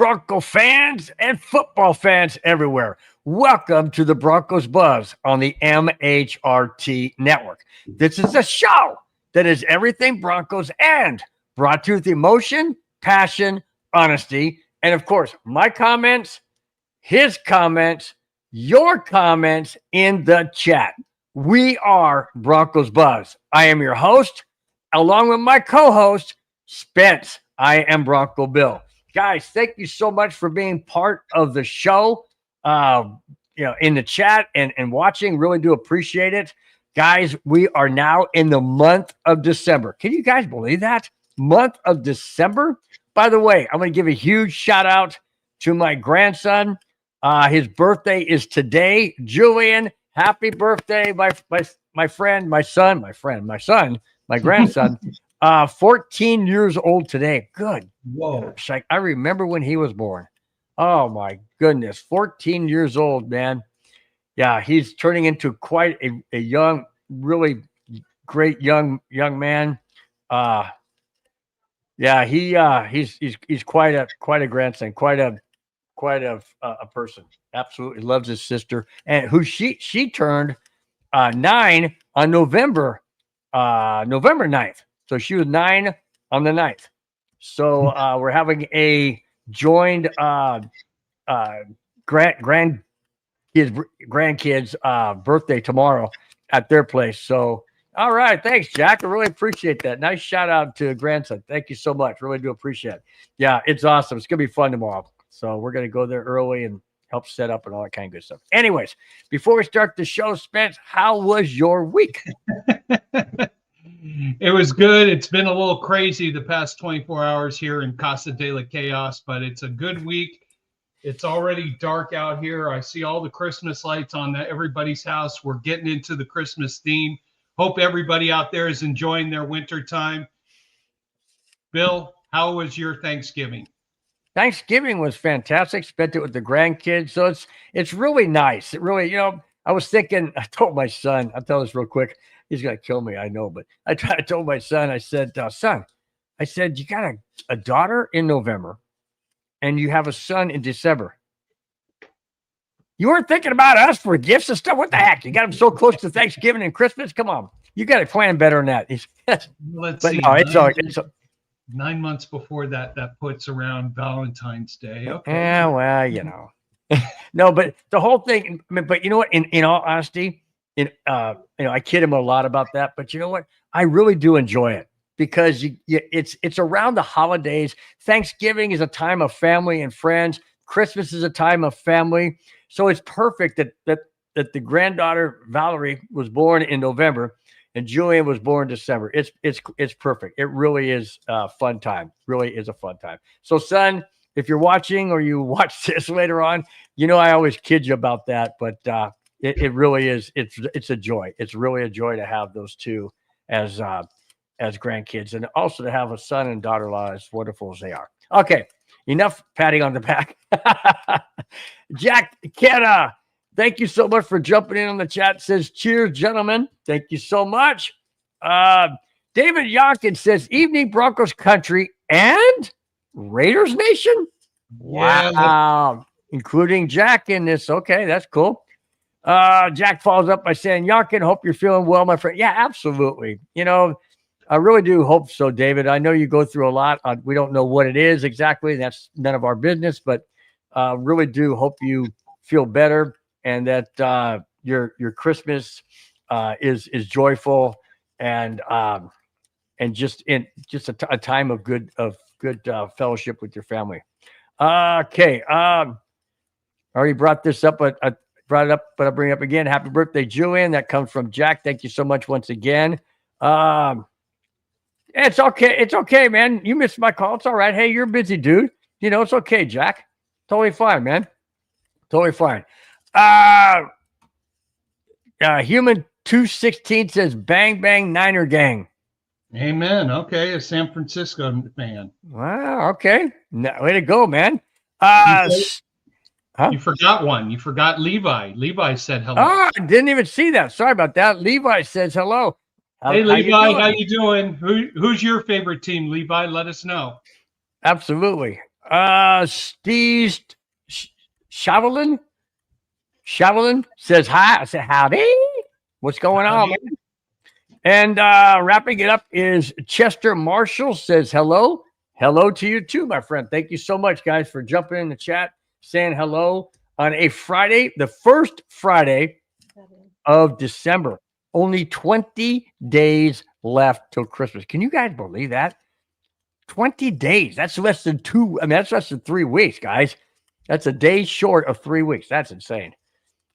Bronco fans and football fans everywhere. Welcome to the Broncos Buzz on the MHRT network. This is a show that is everything Broncos and brought to you with emotion, passion, honesty, and of course, my comments, his comments, your comments in the chat. We are Broncos Buzz. I am your host, along with my co-host, Spence. I am Bronco Bill. Guys, thank you so much for being part of the show, in the chat and watching. Really do appreciate it. Guys, we are now in the month of December. Can you guys believe that? Month of December? By the way, I'm going to give a huge shout out to my grandson. His birthday is today. Julian, happy birthday, my grandson. 14 years old today. Good. Whoa. Like, I remember when he was born. Oh my goodness. 14 years old, man. Yeah, he's turning into quite a young, really great young man. He's quite a grandson, quite a person. Absolutely loves his sister, and who she turned 9 on November 9th. So she was 9 on the 9th. So we're having a joined grandkids birthday tomorrow at their place. So all right, thanks, Jack. I really appreciate that. Nice shout out to grandson. Thank you so much. Really do appreciate it. Yeah, it's awesome. It's gonna be fun tomorrow. So we're gonna go there early and help set up and all that kind of good stuff. Anyways, before we start the show, Spence, how was your week? It was good. It's been a little crazy the past 24 hours here in Casa de la Chaos, but it's a good week. It's already dark out here. I see all the Christmas lights on everybody's house. We're getting into the Christmas theme. Hope everybody out there is enjoying their winter time. Bill, how was your Thanksgiving? Thanksgiving was fantastic. Spent it with the grandkids. So it's really nice. It really, I was thinking, I told my son, I'll tell this real quick. He's going to kill me, I know, but I told my son, I said, son, you got a daughter in November and you have a son in December. You weren't thinking about us for gifts and stuff? What the heck? You got them so close to Thanksgiving and Christmas? Come on. You got to plan better than that. Let's see. No, it's 9 months before that puts around Valentine's Day. Okay. Yeah, well, No, but the whole thing, but you know what? In all honesty, I kid him a lot about that, but you know what? I really do enjoy it because it's around the holidays. Thanksgiving is a time of family and friends. Christmas is a time of family. So it's perfect that the granddaughter Valerie was born in November and Julian was born in December. It's perfect. It really is a fun time. Really is a fun time. So, son, if you're watching or you watch this later on, I always kid you about that, but it really is. It's a joy. It's really a joy to have those two as grandkids, and also to have a son and daughter-in-law as wonderful as they are. Okay, enough patting on the back. Jack Kenna, thank you so much for jumping in on the chat. Says, cheers, gentlemen. Thank you so much. David Yonkin says, evening Broncos country and Raiders Nation. Yeah. Wow. Including Jack in this. Okay, that's cool. Jack follows up by saying, Yonkin, hope you're feeling well, my friend. Yeah, absolutely. I really do hope so, David. I know you go through a lot. We don't know what it is exactly. That's none of our business, but really do hope you feel better and that your Christmas is joyful and just a time of good fellowship with your family. Okay. I already brought this up, but I brought it up, but I'll bring it up again. Happy birthday, Julian. That comes from Jack. Thank you so much once again. It's okay. It's okay, man. You missed my call. It's all right. Hey, you're a busy dude. It's okay, Jack. Totally fine, man. Totally fine. Human 216 says, bang, bang, Niner gang. Amen. Okay, a San Francisco fan. Wow, okay. Way to go, man. You forgot one. You forgot Levi. Levi said hello. Oh, I didn't even see that. Sorry about that. Levi says hello. Hey, Levi, how you doing? Who's your favorite team, Levi? Let us know. Absolutely. Steve Shavelin says hi. I said, howdy. What's going on, man? And wrapping it up is Chester Marshall says hello. Hello to you too, my friend. Thank you so much, guys, for jumping in the chat, saying hello on a Friday, the first Friday of December. Only 20 days left till Christmas. Can you guys believe that? 20 days. That's less than 2. I mean, that's less than 3 weeks, guys. That's a day short of 3 weeks. That's insane.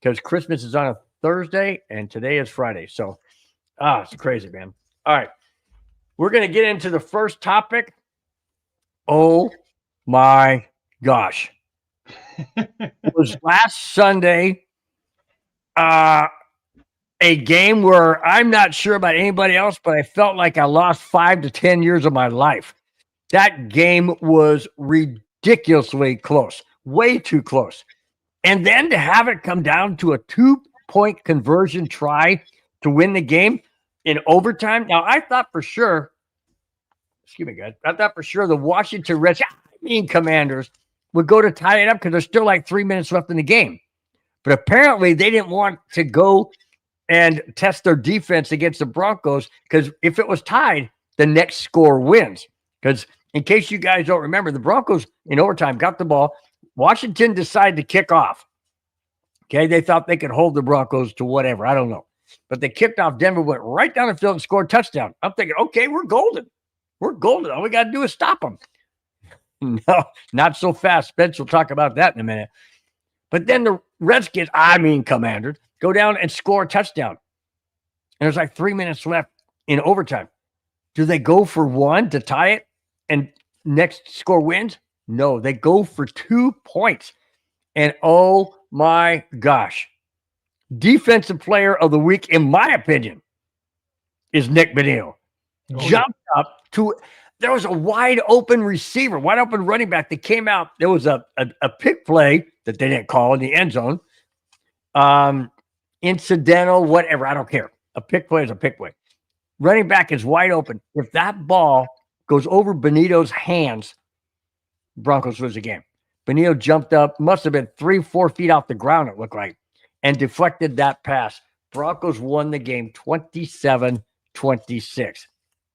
Because Christmas is on a Thursday and today is Friday. So, it's crazy, man. All right. We're going to get into the first topic. Oh my gosh. It was last Sunday. A game where I'm not sure about anybody else, but I felt like I lost 5 to 10 years of my life. That game was ridiculously close, way too close. And then to have it come down to a 2-point conversion try to win the game in overtime. Now, I thought for sure, excuse me, guys, I thought for sure the Washington Commanders would go to tie it up because there's still like 3 minutes left in the game. But apparently they didn't want to go and test their defense against the Broncos because if it was tied, the next score wins. Because in case you guys don't remember, the Broncos in overtime got the ball. Washington decided to kick off. Okay, they thought they could hold the Broncos to whatever. I don't know. But they kicked off. Denver went right down the field and scored a touchdown. I'm thinking, okay, we're golden. We're golden. All we got to do is stop them. No, not so fast. Spence will talk about that in a minute. But then the Redskins, Commanders, go down and score a touchdown. And there's like 3 minutes left in overtime. Do they go for one to tie it and next score wins? No, they go for 2 points. And oh my gosh, defensive player of the week, in my opinion, is Nick Benio. Jumped up to, there was a wide open receiver, wide open running back that came out. There was a pick play that they didn't call in the end zone. Incidental, whatever, I don't care. A pick play is a pick play. Running back is wide open. If that ball goes over Benito's hands, Broncos lose the game. Benito jumped up, must have been 3-4 feet off the ground, it looked like, and deflected that pass. Broncos won the game 27-26.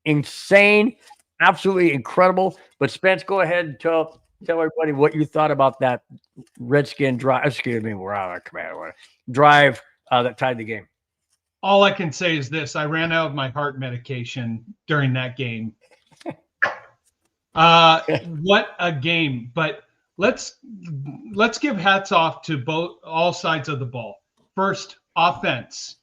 Insane, absolutely incredible. But Spence, go ahead and tell everybody what you thought about that Redskin drive. Excuse me, we're out of command. Drive that tied the game. All I can say is this: I ran out of my heart medication during that game. What a game! But let's give hats off to all sides of the ball. First, offense.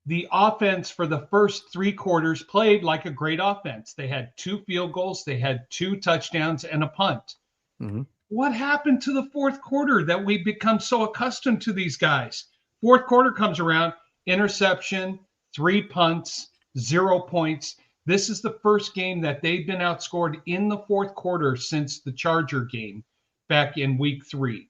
The offense for the first 3 quarters played like a great offense. They had 2 field goals, they had 2 touchdowns, and a punt. Mm-hmm. What happened to the fourth quarter that we've become so accustomed to these guys? Fourth quarter comes around, interception, 3 punts, 0 points. This is the first game that they've been outscored in the fourth quarter since the Charger game back in week 3.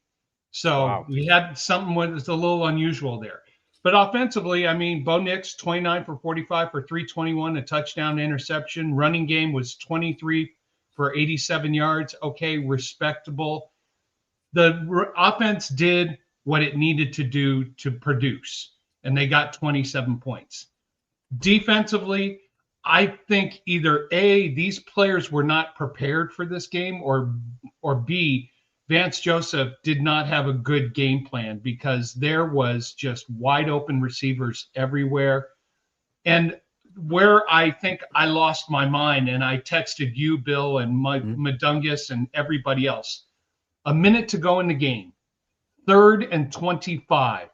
So wow. We had something that was a little unusual there. But offensively, Bo Nix, 29 for 45 for 321, a touchdown, interception. Running game was 23 for 87 yards. Okay, respectable. The offense did what it needed to do to produce, and they got 27 points. Defensively, I think either A, these players were not prepared for this game, or B, Vance Joseph did not have a good game plan because there was just wide open receivers everywhere. And where I think I lost my mind, and I texted you, Bill, and Madungus and everybody else, a minute to go in the game, 3rd and 25.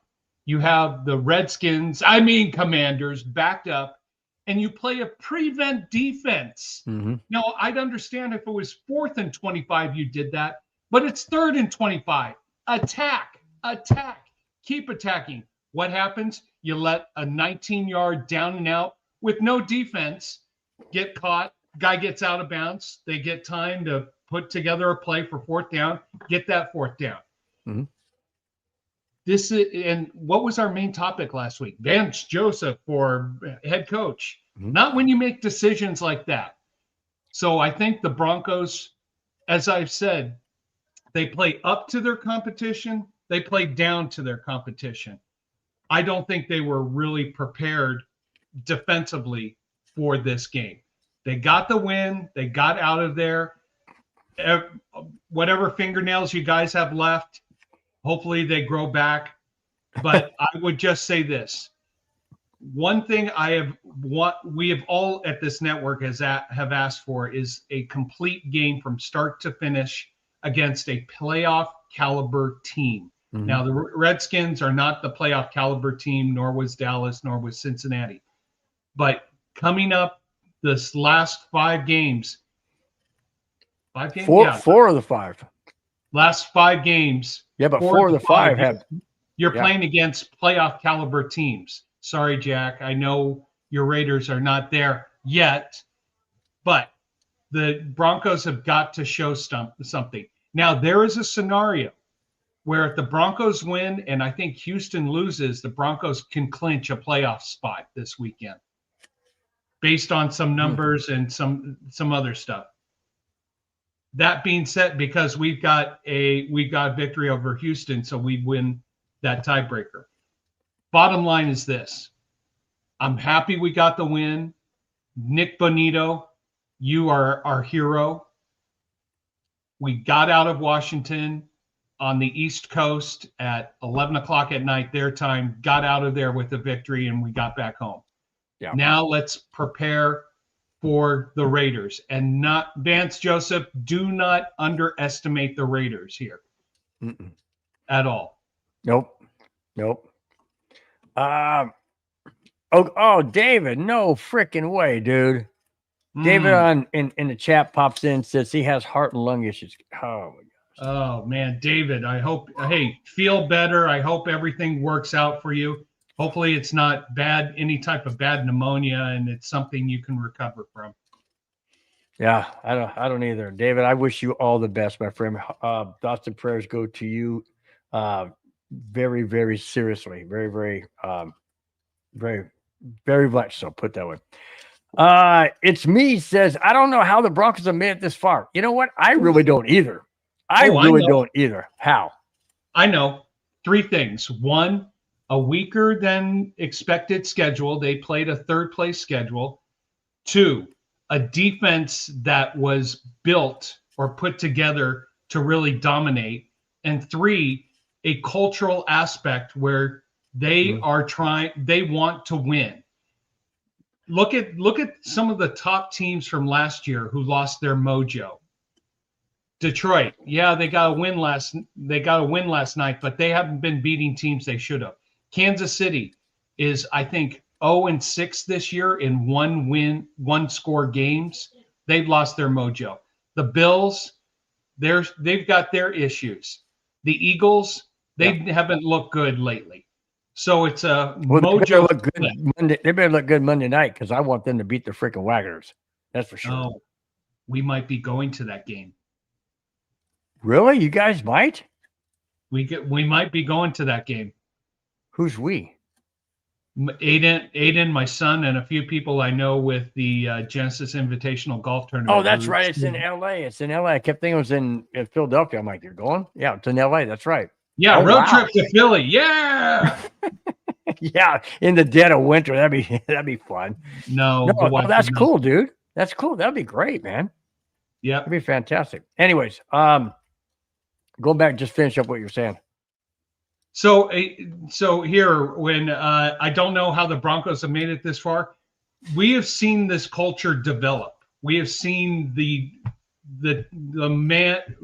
You have the Redskins, Commanders, backed up, and you play a prevent defense. Mm-hmm. Now, I'd understand if it was 4th and 25 you did that, but it's 3rd and 25. Attack, keep attacking. What happens? You let a 19-yard down and out with no defense get caught. Guy gets out of bounds. They get time to put together a play for 4th down, get that 4th down. Mm-hmm. And what was our main topic last week? Vance Joseph for head coach. Mm-hmm. Not when you make decisions like that. So I think the Broncos as I've said, they play up to their competition. They play down to their competition. I don't think they were really prepared defensively for this game. They got the win. They got out of there. Whatever fingernails you guys have left, hopefully they grow back. But I would just say this. One thing we have all at this network have asked for is a complete game from start to finish against a playoff caliber team. Mm-hmm. Now, the Redskins are not the playoff caliber team, nor was Dallas, nor was Cincinnati. But coming up this last 5 games, 5 games? Four of the 5. Last 5 games. Yeah, but 4 of the 5 have. You're playing against playoff caliber teams. Sorry, Jack. I know your Raiders are not there yet, but the Broncos have got to show something. Now, there is a scenario where if the Broncos win and I think Houston loses, the Broncos can clinch a playoff spot this weekend based on some numbers and some other stuff. That being said, because we've got victory over Houston, so we win that tiebreaker. Bottom line is this. I'm happy we got the win. Nick Bonito, you are our hero. We got out of Washington on the East Coast at 11 o'clock at night, their time, got out of there with a victory, and we got back home. Yeah. Now let's prepare for the Raiders. And not Vance Joseph, do not underestimate the Raiders here at all. Nope. David, no freaking way, dude. David in the chat pops in, says he has heart and lung issues. Oh my gosh. Oh man, David, feel better. I hope everything works out for you. Hopefully it's not any type of bad pneumonia, and it's something you can recover from. Yeah, I don't either. David, I wish you all the best, my friend. Thoughts and prayers go to you very, very seriously. Very, very, very, very much so. Put that way. It's me, says, I don't know how the Broncos have made it this far. You know what? I really don't either. I really don't either. How? I know 3 things. 1, a weaker than expected schedule. They played a 3rd place schedule. 2, a defense that was built or put together to really dominate. And 3, a cultural aspect where they they want to win. Look at some of the top teams from last year who lost their mojo. Detroit, they got a win last night, but they haven't been beating teams they should have. Kansas City is, I think, 0-6 this year in 1-score games. They've lost their mojo. The Bills, they've got their issues. The Eagles, they haven't looked good lately. So it's a mojo. They better look good Monday night, because I want them to beat the freaking Wagons. That's for sure. Oh, we might be going to that game. Really? You guys might? We might be going to that game. Who's we? Aiden, my son, and a few people I know with the Genesis Invitational Golf Tournament. Oh, that's right. It's in LA. I kept thinking it was in Philadelphia. I'm like, you're going? Yeah, it's in LA. That's right. Yeah, road trip to Philly. Yeah. Yeah, in the dead of winter. That'd be fun. No, that's cool, dude. That's cool. That'd be great, man. Yeah. That'd be fantastic. Anyways, go back, just finish up what you're saying. So here, when I don't know how the Broncos have made it this far, we have seen this culture develop. We have seen the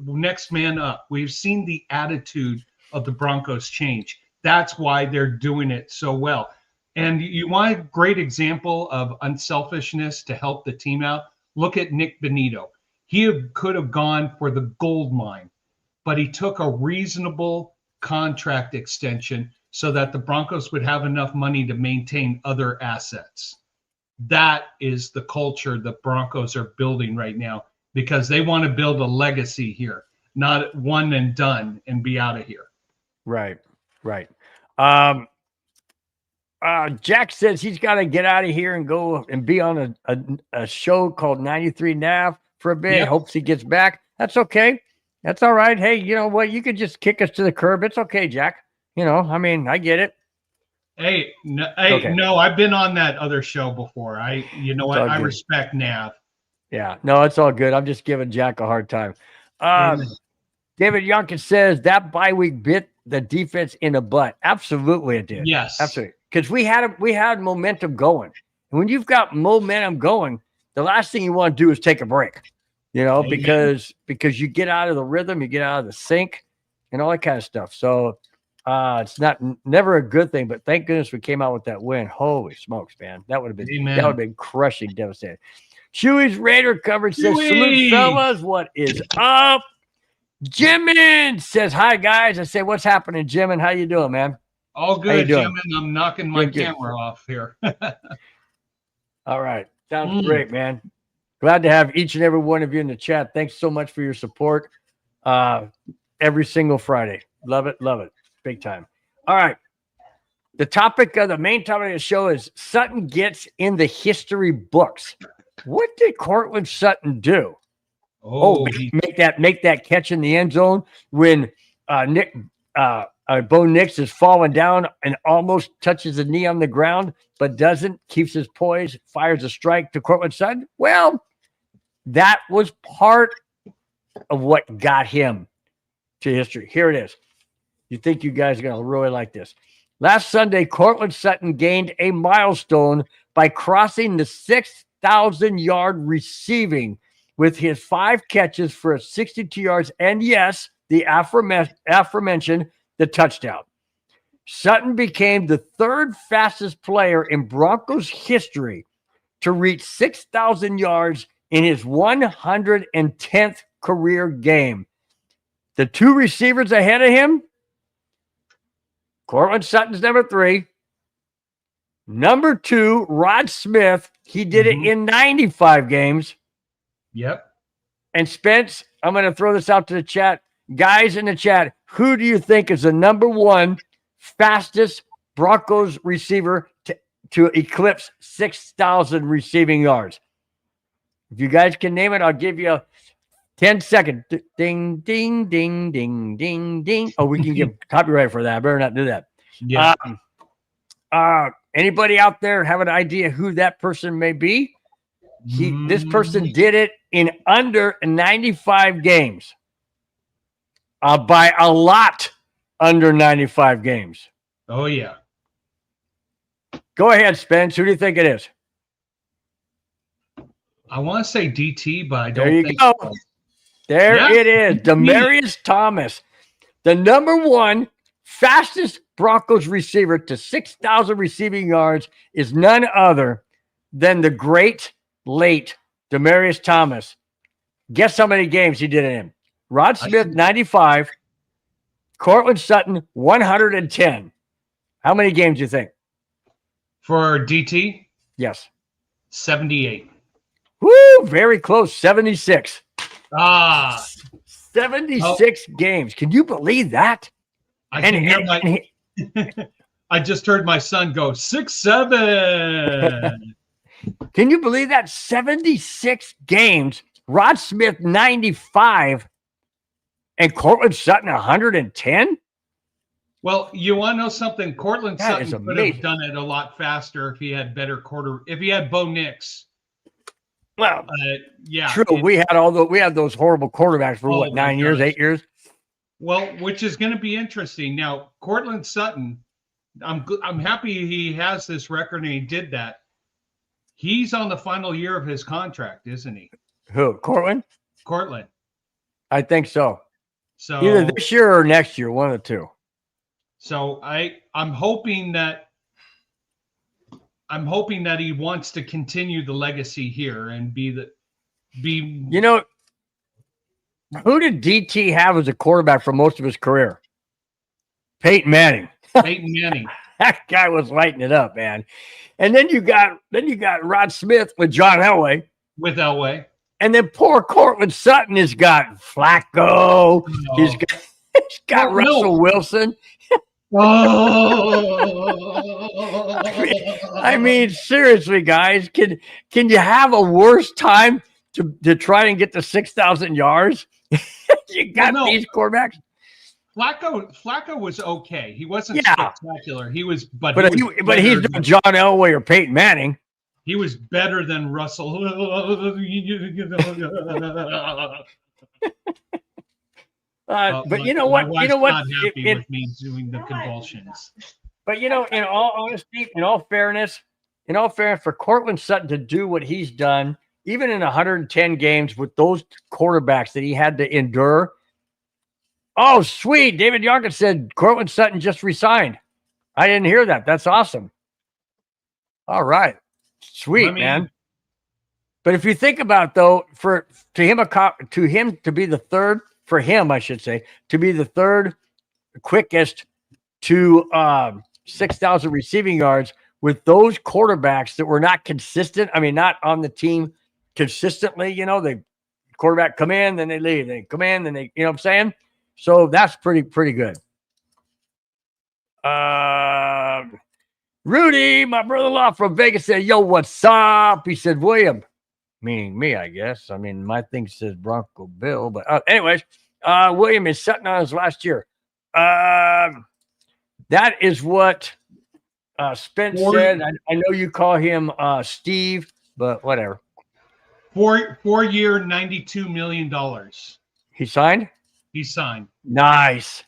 next man up. We've seen the attitude of the Broncos change. That's why they're doing it so well. And you want a great example of unselfishness to help the team out? Look at Nick Bonito. He could have gone for the gold mine, but he took a reasonable contract extension so that the Broncos would have enough money to maintain other assets. That is the culture the Broncos are building right now, because they want to build a legacy here, not one and done and be out of here. Right. Jack says he's got to get out of here and go and be on a show called 93 Nav for a bit. Yep. Hopes he gets back. That's okay. That's all right. Hey, you know what? You could just kick us to the curb. It's okay, Jack. I mean, I get it. Hey, no, Okay. I've been on that other show before. You know what? I good. respect Nav. Yeah, no, it's all good. I'm just giving Jack a hard time. Amen. David Youngkin says that bye week bit the defense in the butt. Absolutely, it did. Yes, absolutely. Because we had momentum going, and when you've got momentum going, the last thing you want to do is take a break. Amen. because you get out of the rhythm, you get out of the sync, and all that kind of stuff. So it's never a good thing. But thank goodness we came out with that win. Holy smokes, man! That would have been crushing, devastating. Chewy's Raider coverage says, salute fellas, what is up? Jimin says, hi guys. I say, what's happening, Jimin? How you doing, man? All good, Jimin. I'm knocking my camera off here. All right. Sounds great, man. Glad to have each and every one of you in the chat. Thanks so much for your support every single Friday. Love it. Big time. All right. The main topic of the show is Sutton gets in the history books. What did Courtland Sutton do? Make that catch in the end zone when Bo Nix is falling down and almost touches the knee on the ground, but doesn't, keeps his poise, fires a strike to Courtland Sutton. Well, that was part of what got him to history. Here it is. You think you guys are going to really like this. Last Sunday, Courtland Sutton gained a milestone by crossing the 6,000-yard receiving with his 5 catches for 62 yards and, yes, the aforementioned the touchdown. Sutton became the 3rd fastest player in Broncos history to reach 6,000 yards in his 110th career game. The 2 receivers ahead of him, Courtland Sutton's number 3. Number 2, Rod Smith. He did it in 95 games. Yep. And Spence, I'm going to throw this out to the chat. Guys in the chat, who do you think is the number 1 fastest Broncos receiver to eclipse 6,000 receiving yards? If you guys can name it, I'll give you 10 seconds. Ding, ding, ding, ding, ding, ding. Oh, we can get copyright for that. I better not do that. Yeah. Anybody out there have an idea who that person may be? This person did it in under 95 games. By a lot under 95 games. Oh, yeah. Go ahead, Spence. Who do you think it is? I want to say DT, but I don't think so. So. There it is. Demaryius Thomas, the number 1 fastest Broncos receiver to 6,000 receiving yards, is none other than the great late Demaryius Thomas. Guess how many games he did it in? Rod Smith, 95. Courtland Sutton, 110. How many games do you think? For DT? Yes. 78. Woo! Very close. 76. 76 games. Can you believe that? I just heard my son go 6'7". Can you believe that? 76 games. Rod Smith, 95. And Courtland Sutton, 110? Well, you want to know something? Courtland Sutton could have amazing. done it a lot faster if he had if he had Bo Nix. Well, yeah. True. We had those horrible quarterbacks for 9 years, 8 years? Well, which is going to be interesting. Now, Courtland Sutton, I'm happy he has this record and he did that. He's on the final year of his contract, isn't he? Who? Courtland? Courtland. I think so. So either this year or next year, one of the two. So I'm hoping that he wants to continue the legacy here and be. You know, who did DT have as a quarterback for most of his career? Peyton Manning. Peyton Manning. That guy was lighting it up, man. And then you got Rod Smith with John Elway. With Elway. And then poor Courtland Sutton has got Flacco. Oh. He's got Russell Wilson. I mean, seriously, guys, can you have a worse time to try and get to 6,000 yards You got these quarterbacks. Flacco was okay. He wasn't Yeah. spectacular. He was he's not John Elway or Peyton Manning. He was better than Russell. But you know what? You know what? Not happy with me doing the convulsions. But in all honesty, in all fairness, for Courtland Sutton to do what he's done, even in 110 games with those quarterbacks that he had to endure. Oh, sweet. David Yarkin said Courtland Sutton just resigned. I didn't hear that. That's awesome. All right. Sweet, man. But if you think about it, though, for him to be the third quickest to 6,000 receiving yards with those quarterbacks that were not consistent. I mean, not on the team consistently. They quarterback come in, then they leave. They come in, then they. You know what I'm saying? So that's pretty good. Rudy, my brother-in-law from Vegas, said, "Yo, what's up?" He said, "William," meaning me, I guess. I mean, my thing says Bronco Bill, but anyways, William is sitting on his last year. That is what Spence said. I know you call him Steve, but whatever. 4-year, $92 million. He signed? He signed. Nice.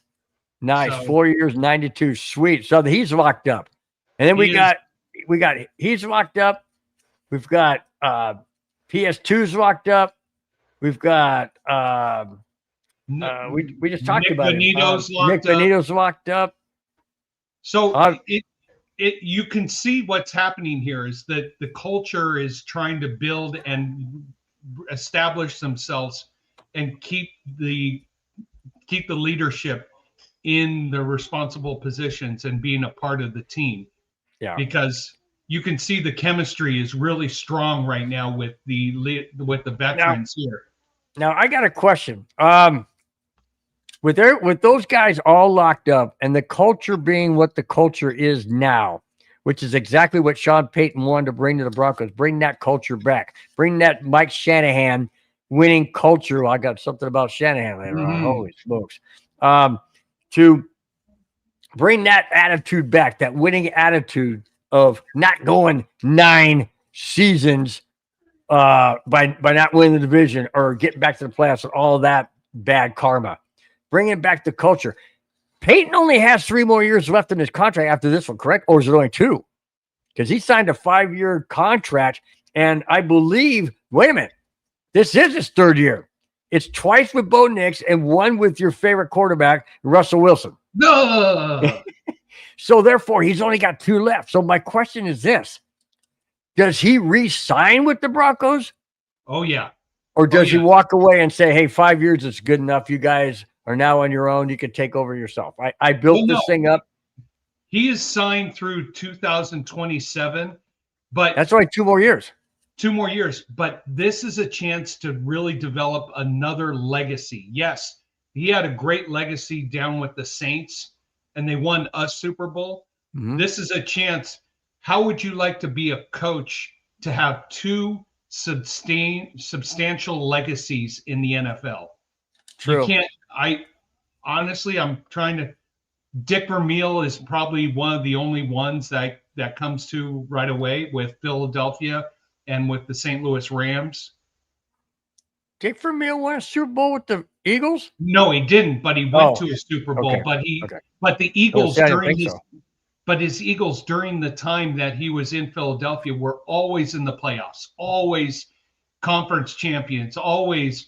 So, 4 years, 92. Sweet. So he's locked up. And then he's locked up. We've got PS2's locked up. We've got we just talked about Benito's it. Nick Benito's locked up. So you can see what's happening here is that the culture is trying to build and establish themselves and keep the leadership in the responsible positions and being a part of the team. Yeah. Because you can see the chemistry is really strong right now with the veterans here. Now I got a question. With those guys all locked up and the culture being what the culture is now, which is exactly what Sean Payton wanted to bring to the Broncos, bring that culture back, bring that Mike Shanahan winning culture. Well, I got something about Shanahan later on. Holy smokes. To bring that attitude back, that winning attitude of not going 9 seasons by not winning the division or getting back to the playoffs and all that bad karma. Bringing back the culture. Peyton only has 3 more years left in his contract after this one, correct? Or is it only 2? Because he signed a 5-year contract, and I believe, wait a minute, this is his 3rd year. It's twice with Bo Nix and 1 with your favorite quarterback, Russell Wilson. No. So therefore, he's only got 2 left. So my question is this. Does he re-sign with the Broncos? Oh, yeah. Or does he walk away and say, hey, 5 years is good enough. You guys are now on your own. You can take over yourself. I built this thing up. He is signed through 2027, but that's only 2 more years. 2 more years, but this is a chance to really develop another legacy. Yes, he had a great legacy down with the Saints, and they won a Super Bowl. Mm-hmm. This is a chance. How would you like to be a coach to have 2 substantial legacies in the NFL? True. You can't. I'm trying to. Dick Vermeil is probably one of the only ones that comes to right away with Philadelphia and with the St. Louis Rams. Dick Vermeil won a Super Bowl with the Eagles? No, he didn't, but he went to a Super Bowl. Okay. But the Eagles his Eagles during the time that he was in Philadelphia were always in the playoffs, always conference champions, always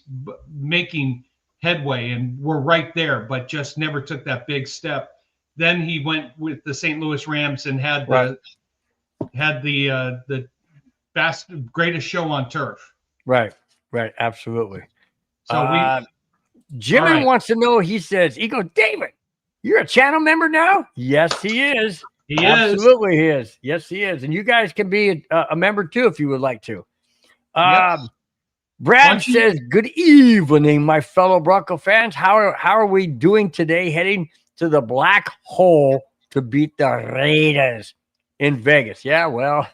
making headway, and were right there, but just never took that big step. Then he went with the St. Louis Rams and had the greatest show on turf. Right, absolutely. So Jimmy wants to know. He says, David, you're a channel member now? Yes, he is. Absolutely, he is. Yes, he is. And you guys can be a member too if you would like to. Brad says, good evening, my fellow Bronco fans. How are we doing today heading to the black hole to beat the Raiders in Vegas? Yeah, well,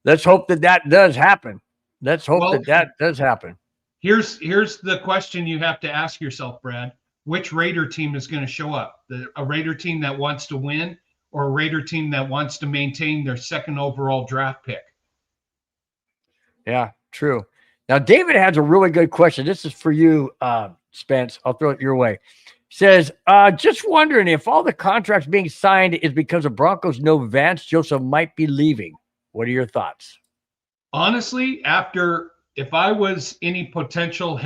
let's hope that does happen. Let's hope that does happen. Here's the question you have to ask yourself, Brad. Which Raider team is going to show up? A Raider team that wants to win, or a Raider team that wants to maintain their second overall draft pick? Yeah, true. Now, David has a really good question. This is for you, Spence. I'll throw it your way. Says, just wondering if all the contracts being signed is because the Broncos know Vance Joseph might be leaving. What are your thoughts? Honestly, if I was any potential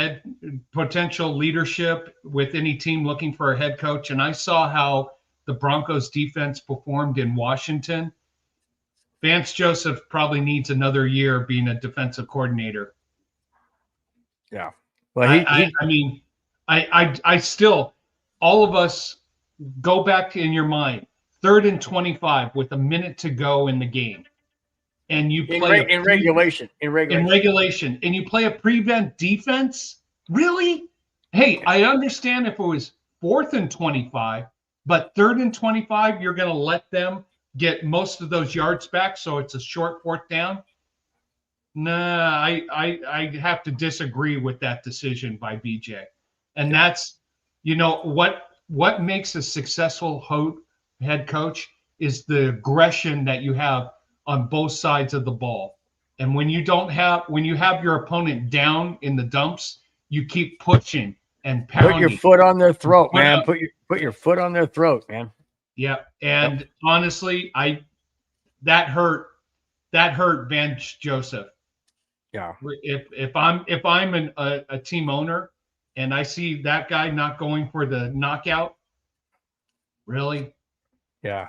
leadership with any team looking for a head coach, and I saw how the Broncos defense performed in Washington, Vance Joseph probably needs another year being a defensive coordinator. Yeah. Well, I still, all of us, go back in your mind, 3rd and 25 with a minute to go in the game, and you play in regulation, and you play a prevent defense. Really? Hey, I understand if it was 4th and 25, but 3rd and 25, you're going to let them get most of those yards back, so it's a short 4th down. Nah, I have to disagree with that decision by BJ. And that's, what makes a successful head coach is the aggression that you have on both sides of the ball. And when you have your opponent down in the dumps, you keep pushing and pounding. Put your foot on their throat, man. Put your foot on their throat, man. Yeah. And honestly, that hurt Vance Joseph. Yeah. If I'm a team owner and I see that guy not going for the knockout, really? Yeah.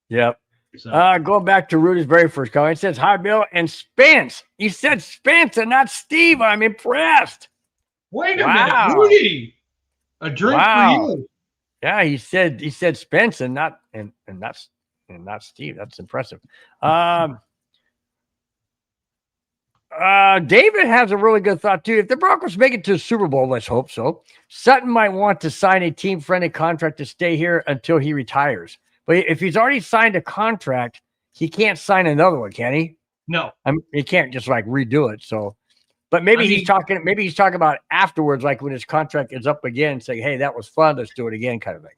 Yep. So. Going back to Rudy's very first comment, it says, hi, Bill and Spence. He said Spence and not Steve. I'm impressed. Wait a minute, Rudy. A drink for you. Yeah, he said Spence and not Steve. That's impressive. David has a really good thought too. If the Broncos make it to the Super Bowl, let's hope so, Sutton might want to sign a team-friendly contract to stay here until he retires. But if he's already signed a contract, he can't sign another one, can he? No. He can't just like redo it. So, but maybe he's talking about afterwards, like when his contract is up again, saying, "Hey, that was fun. Let's do it again," kind of thing.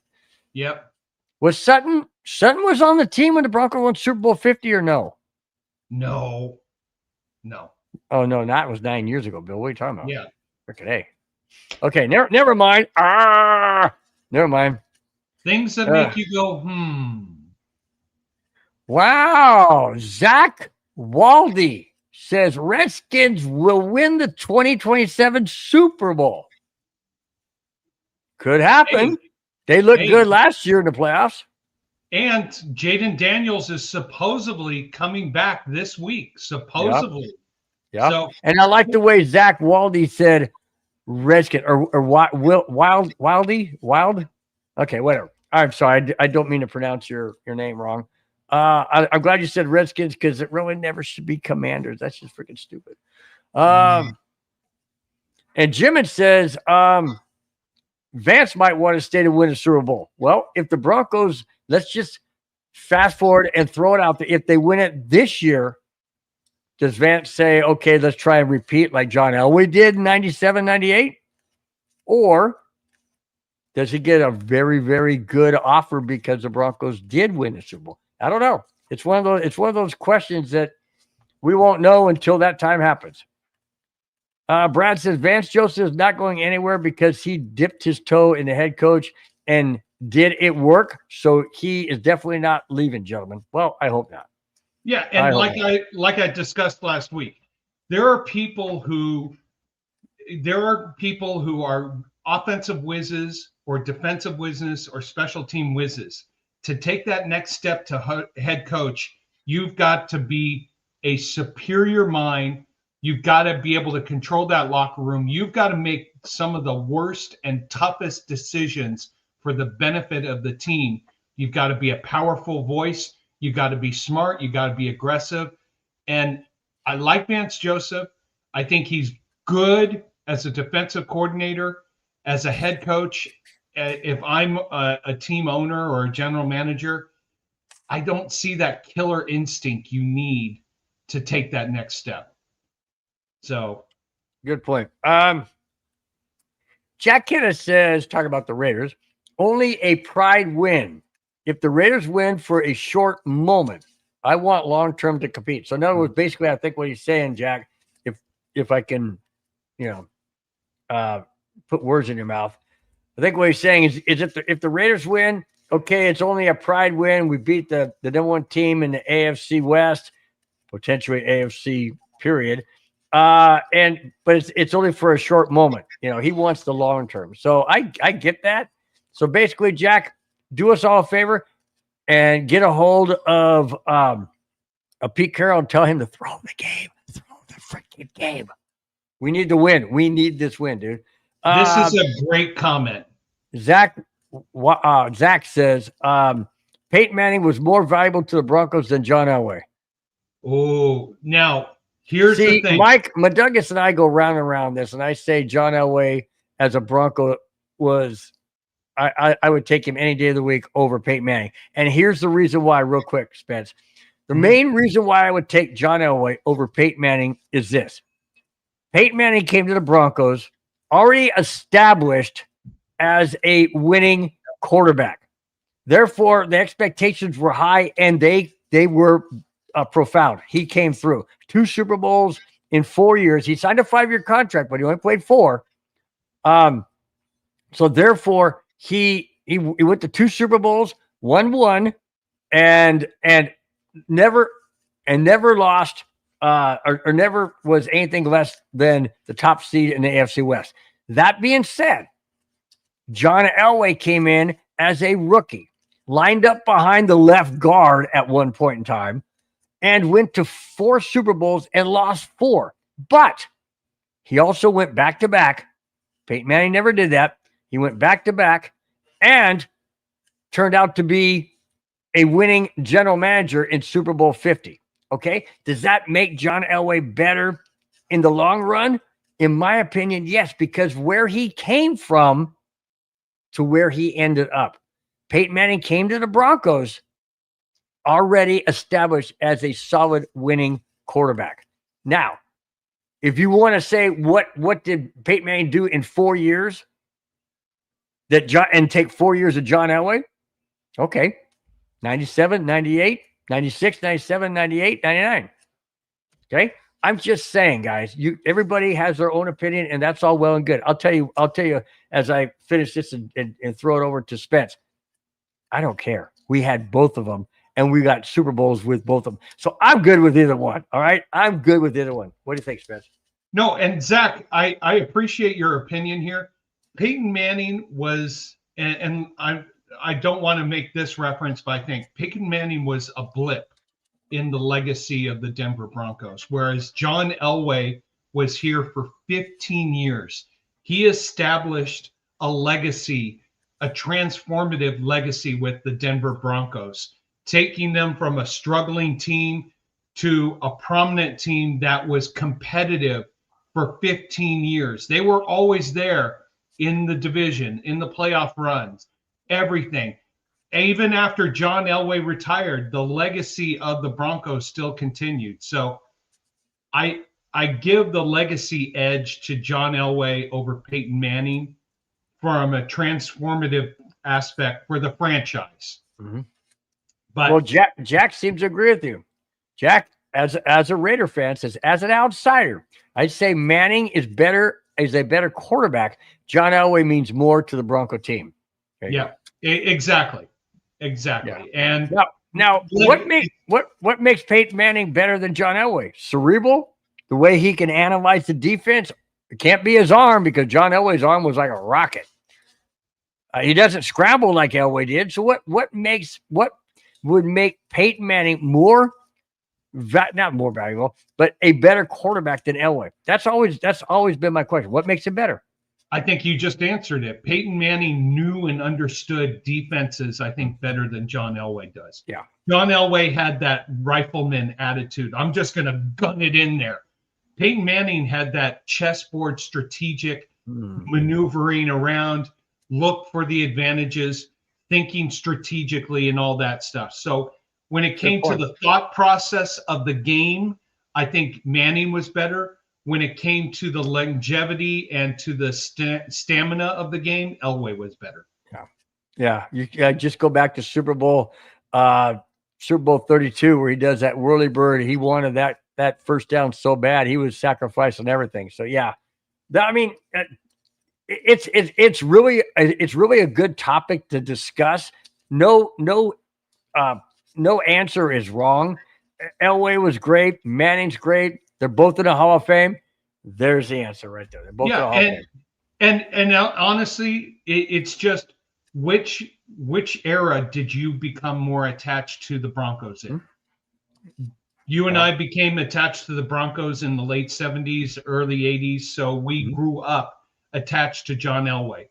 Yep. Was Sutton was on the team when the Broncos won Super Bowl 50 or no? No. Oh no, that was 9 years ago, Bill. What are you talking about? Yeah. Frickin' A. Okay, never mind. Never mind. Things that make you go, Wow. Zach Waldy says Redskins will win the 2027 Super Bowl. Could happen. Hey. They looked good last year in the playoffs. And Jaden Daniels is supposedly coming back this week. Supposedly. Yeah. So, and I like the way Zach Waldy said Redskin or Wild. Okay, whatever. I'm sorry. I don't mean to pronounce your name wrong. I'm glad you said Redskins because it really never should be Commanders. That's just freaking stupid. And Jim says Vance might want to stay to win a Super Bowl. Well, if the Broncos, let's just fast forward and throw it out there. If they win it this year, does Vance say, okay, let's try and repeat like John Elway did in 97, 98? Or does he get a very, very good offer because the Broncos did win the Super Bowl? I don't know. It's one of those questions that we won't know until that time happens. Brad says Vance Joseph is not going anywhere because he dipped his toe in the head coach and did it work. So he is definitely not leaving, gentlemen. Well, I hope not. Yeah, and like I discussed last week, there are people who are offensive whizzes or defensive whizzes or special team whizzes. To take that next step to head coach, you've got to be a superior mind. You've got to be able to control that locker room. You've got to make some of the worst and toughest decisions for the benefit of the team. You've got to be a powerful voice. You got to be smart. You got to be aggressive. And I like Vance Joseph. I think he's good as a defensive coordinator, as a head coach. If I'm a team owner or a general manager, I don't see that killer instinct you need to take that next step. So Good point. Jack Kenneth says, talking about the Raiders, only a pride win. If the Raiders win for a short moment, I want long term to compete. So in other words, basically, I think what he's saying, Jack, if I can, put words in your mouth, I think what he's saying is if the Raiders win, okay, it's only a pride win. We beat the number one team in the AFC West, potentially AFC period. But it's only for a short moment. He wants the long term. So I get that. So basically, Jack, do us all a favor and get a hold of Pete Carroll and tell him to throw the game. Throw the freaking game. We need to win. We need this win, dude. This is a great comment. Zach says Peyton Manning was more valuable to the Broncos than John Elway. Oh, now here's the thing. Mike Madugas and I go round and round this, and I say John Elway as a Bronco was I would take him any day of the week over Peyton Manning. And here's the reason why, real quick, Spence. The main reason why I would take John Elway over Peyton Manning is this. Peyton Manning came to the Broncos already established as a winning quarterback. Therefore, the expectations were high, and they were profound. He came through 2 Super Bowls in 4 years. He signed a 5-year contract, but he only played 4. So therefore, he went to 2 Super Bowls, won 1, and never lost or never was anything less than the top seed in the AFC West. That being said, John Elway came in as a rookie, lined up behind the left guard at one point in time, and went to 4 Super Bowls and lost 4. But he also went back-to-back. Peyton Manning never did that. He went back-to-back and turned out to be a winning general manager in Super Bowl 50. Okay? Does that make John Elway better in the long run? In my opinion, yes, because where he came from to where he ended up. Peyton Manning came to the Broncos already established as a solid winning quarterback. Now, if you want to say what did Peyton Manning do in 4 years and take 4 years of John Elway? Okay. 97, 98, 96, 97, 98, 99. Okay? I'm just saying, guys, everybody has their own opinion, and that's all well and good. I'll tell you as I finish this and throw it over to Spence. I don't care. We had both of them, and we got Super Bowls with both of them. So I'm good with either one. All right? I'm good with either one. What do you think, Spence? No, and Zach, I appreciate your opinion here. Peyton Manning was, and I don't want to make this reference, but I think Peyton Manning was a blip in the legacy of the Denver Broncos, whereas John Elway was here for 15 years. He established a legacy, a transformative legacy with the Denver Broncos, taking them from a struggling team to a prominent team that was competitive for 15 years. They were always there in the division, in the playoff runs, everything. Even after John Elway retired, the legacy of the Broncos still continued. So I give the legacy edge to John Elway over Peyton Manning from a transformative aspect for the franchise. Mm-hmm. But well, Jack seems to agree with you. Jack, as a Raider fan, says, as an outsider, I'd say Manning is a better quarterback. John Elway means more to the Bronco team. Okay? Yeah, exactly. Exactly. Yeah. And now what makes Peyton Manning better than John Elway? Cerebral, the way he can analyze the defense. It can't be his arm, because John Elway's arm was like a rocket. He doesn't scramble like Elway did. So what would make Peyton Manning not more valuable, but a better quarterback than Elway? That's always been my question. What makes him better? I think you just answered it. Peyton Manning knew and understood defenses, I think, better than John Elway does. Yeah. John Elway had that rifleman attitude. I'm just going to gun it in there. Peyton Manning had that chessboard strategic maneuvering around, look for the advantages, thinking strategically and all that stuff. So when it came to the thought process of the game, I think Manning was better. when it came to the longevity and to the stamina of the game, Elway was better. Yeah. You just go back to Super Bowl 32, where he does that whirly bird. He wanted that first down so bad, he was sacrificing everything. So yeah, I mean, it's really a good topic to discuss. No answer is wrong. Elway was great. Manning's great. They're both in the Hall of Fame. There's the answer right there. They're both in the Hall of Fame. And honestly, it's just which era did you become more attached to the Broncos in? You and I became attached to the Broncos in the late 70s, early 80s, so we grew up attached to John Elway.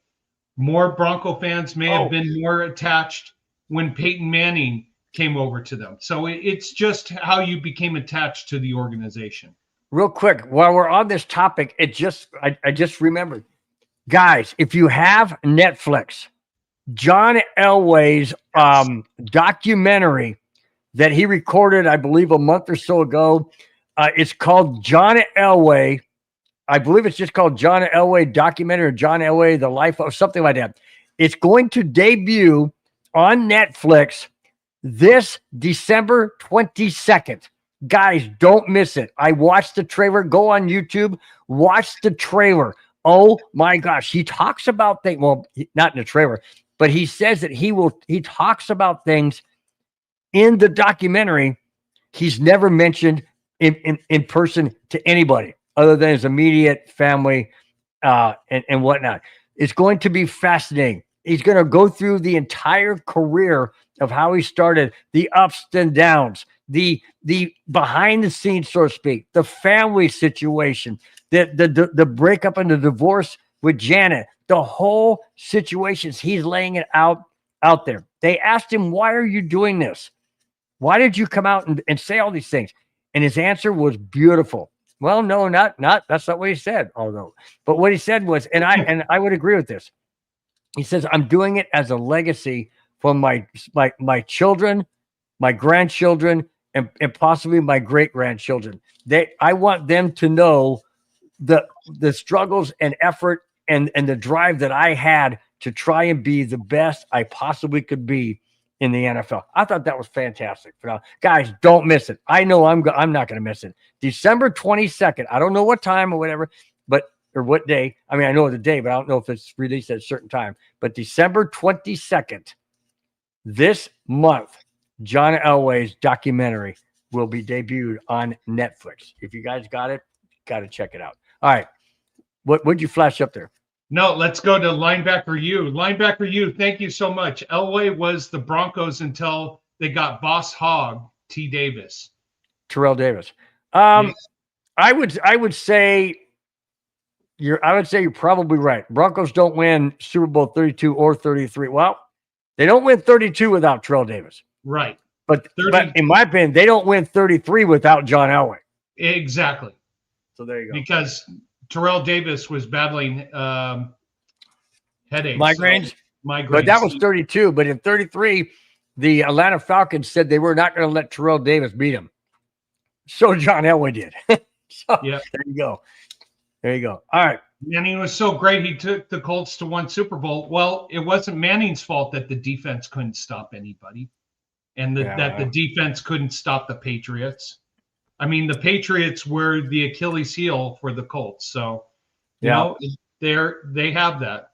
More Bronco fans may have been more attached when Peyton Manning came over to them. So it's just how you became attached to the organization. Real quick, while we're on this topic, I just remembered. Guys, if you have Netflix, John Elway's documentary that he recorded, I believe, a month or so ago, it's called John Elway. I believe it's just called John Elway documentary, or John Elway, the life of, something like that. It's going to debut on Netflix this December 22nd. Guys, don't miss it. I watched the trailer. Go on YouTube, watch the trailer. Oh my gosh. He talks about things. Well, not in the trailer, but he says that he talks about things in the documentary he's never mentioned in person to anybody other than his immediate family and whatnot. It's going to be fascinating. He's going to go through the entire career of how he started, the ups and downs, the behind the scenes, so to speak, the family situation, the breakup and the divorce with Janet, the whole situations. He's laying it out there. They asked him, why are you doing this? Why did you come out and say all these things? And his answer was beautiful. Well, no, not that's not what he said, but what he said was, and I would agree with this. He says, I'm doing it as a legacy for my children, my grandchildren, and possibly my great grandchildren. I want them to know the struggles and effort and the drive that I had to try and be the best I possibly could be in the NFL. I thought that was fantastic. Guys, don't miss it. I know I'm not going to miss it. December 22nd. I don't know what time or whatever, or what day. I mean, I know the day, but I don't know if it's released at a certain time. But December 22nd, this month, John Elway's documentary will be debuted on Netflix. If you guys got it, got to check it out. All right. What'd you flash up there? No, let's go to Linebacker U. Linebacker U, thank you so much. Elway was the Broncos until they got Boss Hog, T. Davis. Terrell Davis. Yes. I would say you're probably right. Broncos don't win Super Bowl 32 or 33. Well, they don't win 32 without Terrell Davis. Right. But in my opinion, they don't win 33 without John Elway. Exactly. So there you go. Because Terrell Davis was battling headaches. Migraines. But that was 32. But in 33, the Atlanta Falcons said they were not going to let Terrell Davis beat him. So John Elway did. So yep. There you go. There you go. All right. Manning was so great, he took the Colts to one Super Bowl. Well, it wasn't Manning's fault that the defense couldn't stop anybody and that the defense couldn't stop the Patriots. I mean, the Patriots were the Achilles heel for the Colts. So, you know, they have that.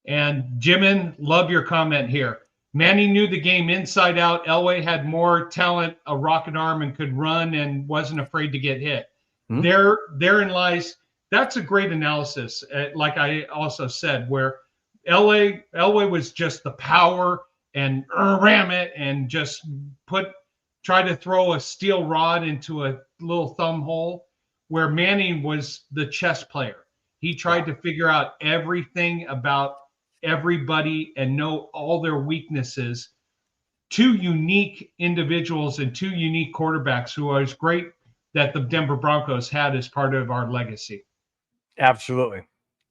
And Jimin, love your comment here. Manning knew the game inside out. Elway had more talent, a rocket arm, and could run and wasn't afraid to get hit. Therein lies. That's a great analysis. Like I also said, where Elway was just the power and ram it and just try to throw a steel rod into a little thumb hole, where Manning was the chess player. He tried to figure out everything about everybody and know all their weaknesses. Two unique individuals and two unique quarterbacks who was great that the Denver Broncos had as part of our legacy. Absolutely.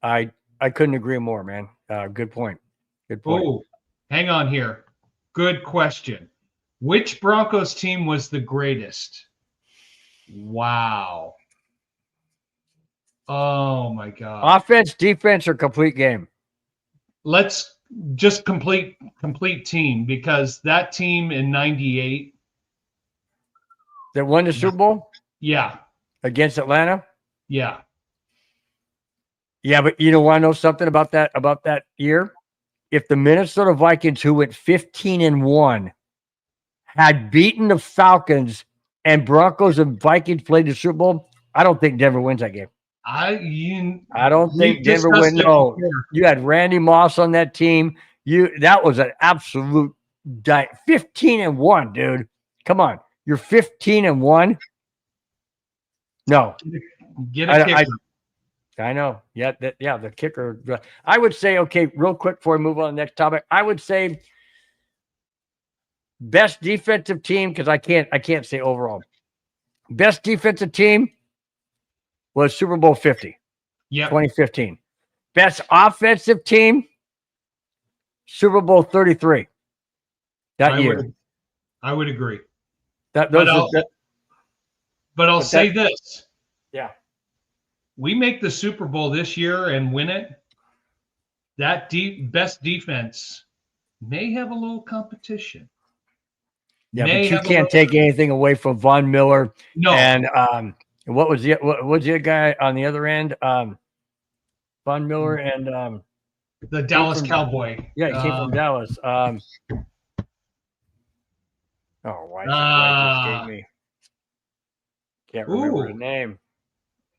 I couldn't agree more, man. Good point. Good point. Oh, hang on here. Good question. Which Broncos team was the greatest? Wow. Oh my God. Offense, defense, or complete game? Let's just complete team, because that team in 98. That won the Super Bowl Yeah. against Atlanta? Yeah. Yeah, but you want to know something about that year? If the Minnesota Vikings, who went 15-1, had beaten the Falcons and Broncos and Vikings played the Super Bowl, I don't think Denver wins that game. I don't think Denver wins. No, you had Randy Moss on that team. That was an absolute 15-1, dude. Come on, you're 15-1. No, get a kicker. I know. Yeah, the kicker. I would say, okay, real quick before we move on to the next topic, I would say best defensive team, because I can't say overall. Best defensive team was Super Bowl 50. Yeah. 2015. Best offensive team, Super Bowl 33. That year. I would agree. But I'll say this. Yeah. We make the Super Bowl this year and win it. That best defense may have a little competition. Yeah, but you can't take anything away from Von Miller. No. And what was the guy on the other end? Von Miller and the Dallas Cowboy. Yeah, he came from Dallas. Why just me? Can't remember the name.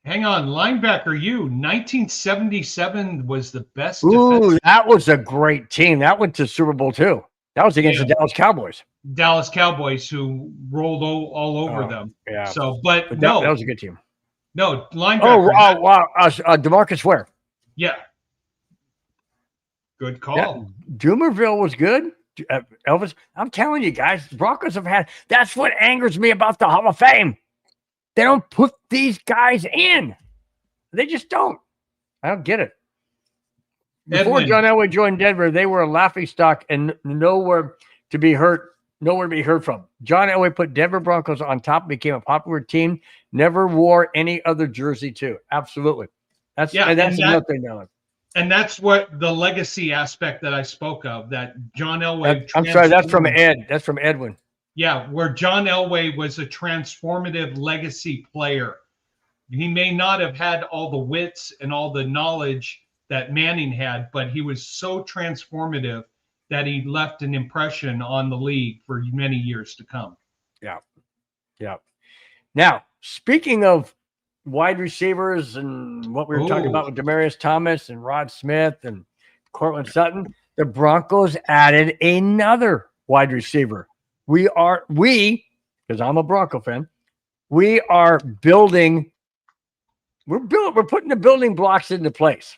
Hang on, linebacker. 1977 was the best. Ooh, that was a great team. That went to Super Bowl too. That was against the Dallas Cowboys. Dallas Cowboys, who rolled all over them. Yeah. So, but that no, was a good team. No, linebacker. Oh, wow. DeMarcus Ware. Yeah. Good call. Yeah. Doomerville was good. Elvis, I'm telling you guys, the Broncos have had. That's what angers me about the Hall of Fame. They don't put these guys in. They just don't. I don't get it. Before John Elway joined Denver, they were a laughingstock and nowhere to be heard from. John Elway put Denver Broncos on top, became a popular team, never wore any other jersey too. Absolutely. That's another thing, Dylan. And that's what the legacy aspect that I spoke of, that John Elway. I'm sorry, that's from Ed. That's from Edwin. Yeah, where John Elway was a transformative legacy player. He may not have had all the wits and all the knowledge that Manning had, but he was so transformative that he left an impression on the league for many years to come. Yeah. Yeah. Now, speaking of wide receivers and what we were talking about with Demaryius Thomas and Rod Smith and Courtland Sutton, the Broncos added another wide receiver. Because I'm a Bronco fan, we are building. We're putting the building blocks into place.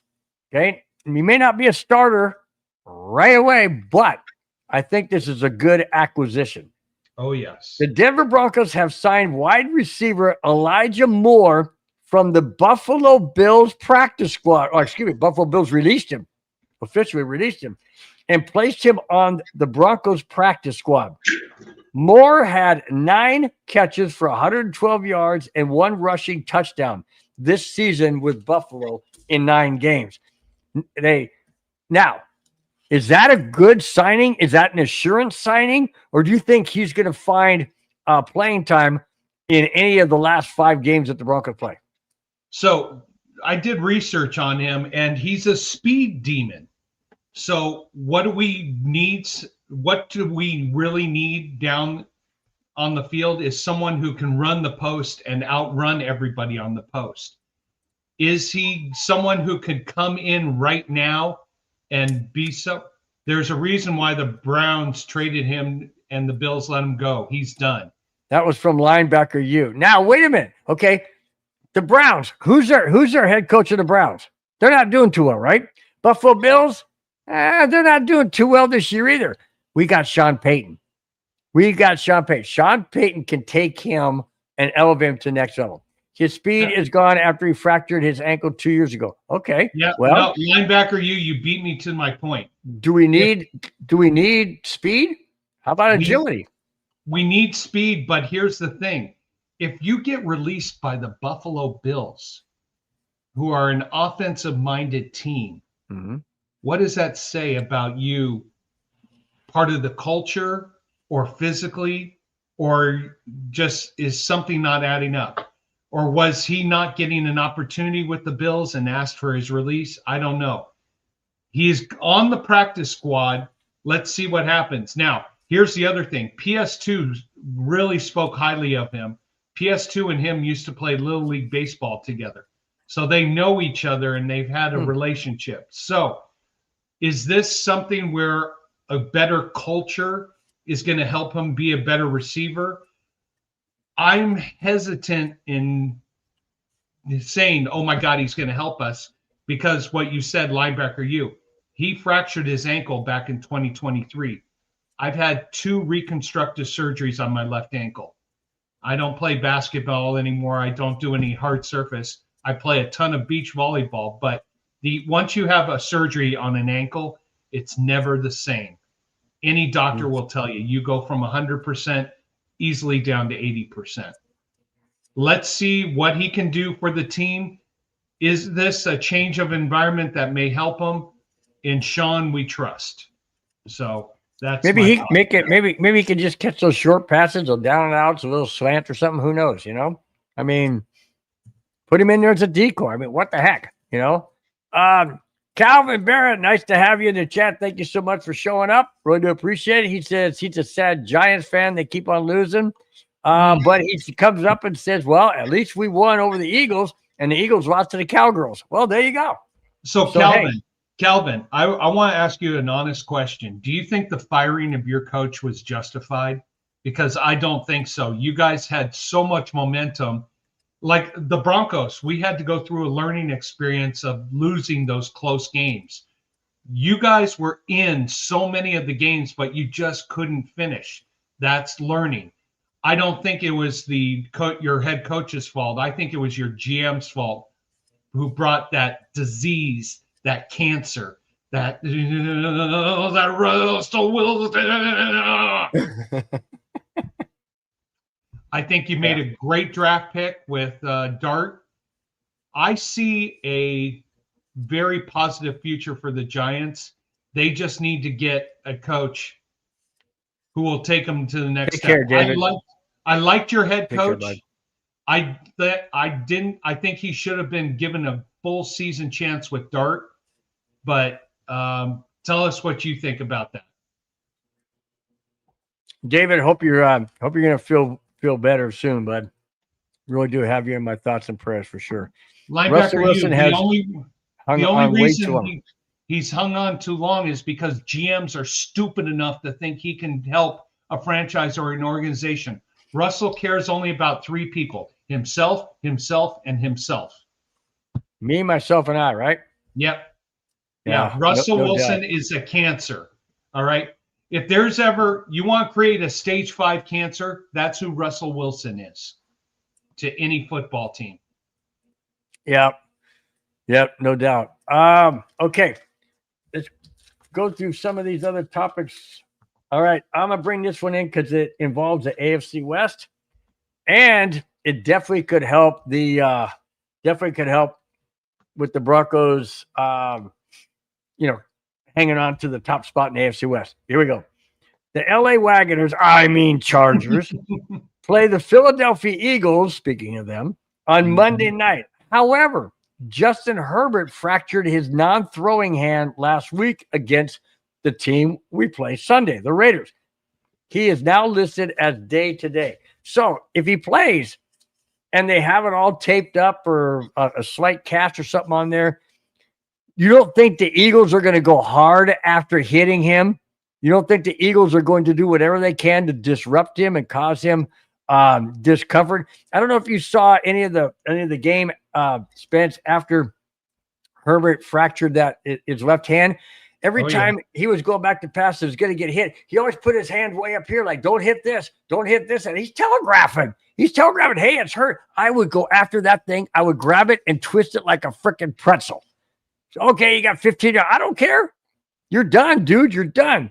Okay. And you may not be a starter right away, but I think this is a good acquisition. Oh, yes. The Denver Broncos have signed wide receiver Elijah Moore from the Buffalo Bills practice squad. Buffalo Bills officially released him, and placed him on the Broncos practice squad. Moore had 9 catches for 112 yards and 1 rushing touchdown this season with Buffalo in 9 games. Now, is that a good signing? Is that an assurance signing? Or do you think he's going to find playing time in any of the last 5 games that the Broncos play? So I did research on him, and he's a speed demon. So what do we need? What do we really need down on the field is someone who can run the post and outrun everybody on the post. Is he someone who could come in right now and be so? There's a reason why the Browns traded him and the Bills let him go. He's done. That was from linebacker U. Now, wait a minute. Okay. The Browns, who's their head coach of the Browns? They're not doing too well, right? Buffalo Bills, they're not doing too well this year either. We got Sean Payton. Sean Payton can take him and elevate him to the next level. His speed is gone after he fractured his ankle 2 years ago. Okay. Yeah. Well, no, linebacker you beat me to my point. Do we need speed? How about agility? We need speed, but here's the thing. If you get released by the Buffalo Bills, who are an offensive-minded team, what does that say about you, part of the culture or physically, or just is something not adding up? Or was he not getting an opportunity with the Bills and asked for his release? I don't know. He's on the practice squad. Let's see what happens. Now, here's the other thing. PS2 really spoke highly of him. PS2 and him used to play Little League Baseball together. So they know each other and they've had a relationship. So is this something where a better culture is going to help him be a better receiver? I'm hesitant in saying, oh my God, he's going to help us, because what you said, linebacker, he fractured his ankle back in 2023. I've had 2 reconstructive surgeries on my left ankle. I don't play basketball anymore. I don't do any hard surface. I play a ton of beach volleyball, but once you have a surgery on an ankle, it's never the same. Any doctor will tell you, you go from 100% easily down to 80%. Let's see what he can do for the team. Is this a change of environment that may help him? In Sean, we trust. So that's maybe he make it. Maybe he can just catch those short passes or down and outs, a little slant or something. Who knows? I mean, put him in there as a decoy. I mean, what the heck? Calvin Barrett, nice to have you in the chat. Thank you so much for showing up. Really do appreciate it. He says he's a sad Giants fan. They keep on losing. But he comes up and says, well, at least we won over the Eagles, and the Eagles lost to the Cowgirls. Well, there you go. So Calvin, I want to ask you an honest question. Do you think the firing of your coach was justified? Because I don't think so. You guys had so much momentum. Like the Broncos, we had to go through a learning experience of losing those close games. You guys were in so many of the games, but you just couldn't finish. That's learning. I don't think it was your head coach's fault. I think it was your GM's fault, who brought that disease, that cancer, that Russell Wilson. I think you made a great draft pick with Dart. I see a very positive future for the Giants. They just need to get a coach who will take them to the next step. I liked your head coach. I think he should have been given a full season chance with Dart. But tell us what you think about that. David, hope you're gonna feel better soon, bud. Really do have you in my thoughts and prayers for sure. Russell Wilson has the only reason he's hung on too long is because GMs are stupid enough to think he can help a franchise or an organization. Russell cares only about 3 people: himself, and himself. Me, myself, and I, right? Yep. Yeah. Russell Wilson is a cancer. All right. If there's ever, you want to create a stage 5 cancer, that's who Russell Wilson is to any football team. Yep, no doubt. Okay, let's go through some of these other topics. All right, I'm going to bring this one in because it involves the AFC West, and it definitely could help with the Broncos, hanging on to the top spot in the AFC West. Here we go. The LA Chargers, play the Philadelphia Eagles, speaking of them, on Monday night. However, Justin Herbert fractured his non-throwing hand last week against the team we play Sunday, the Raiders. He is now listed as day-to-day. So if he plays and they have it all taped up or a slight cast or something on there, you don't think the Eagles are going to go hard after hitting him? You don't think the Eagles are going to do whatever they can to disrupt him and cause him discomfort? I don't know if you saw any of the game, Spence, after Herbert fractured his left hand. Every time he was going back to pass, he was going to get hit. He always put his hand way up here, like, don't hit this, and he's telegraphing. Hey, it's hurt. I would go after that thing. I would grab it and twist it like a freaking pretzel. Okay, you got 15. I don't care. You're done, dude. You're done.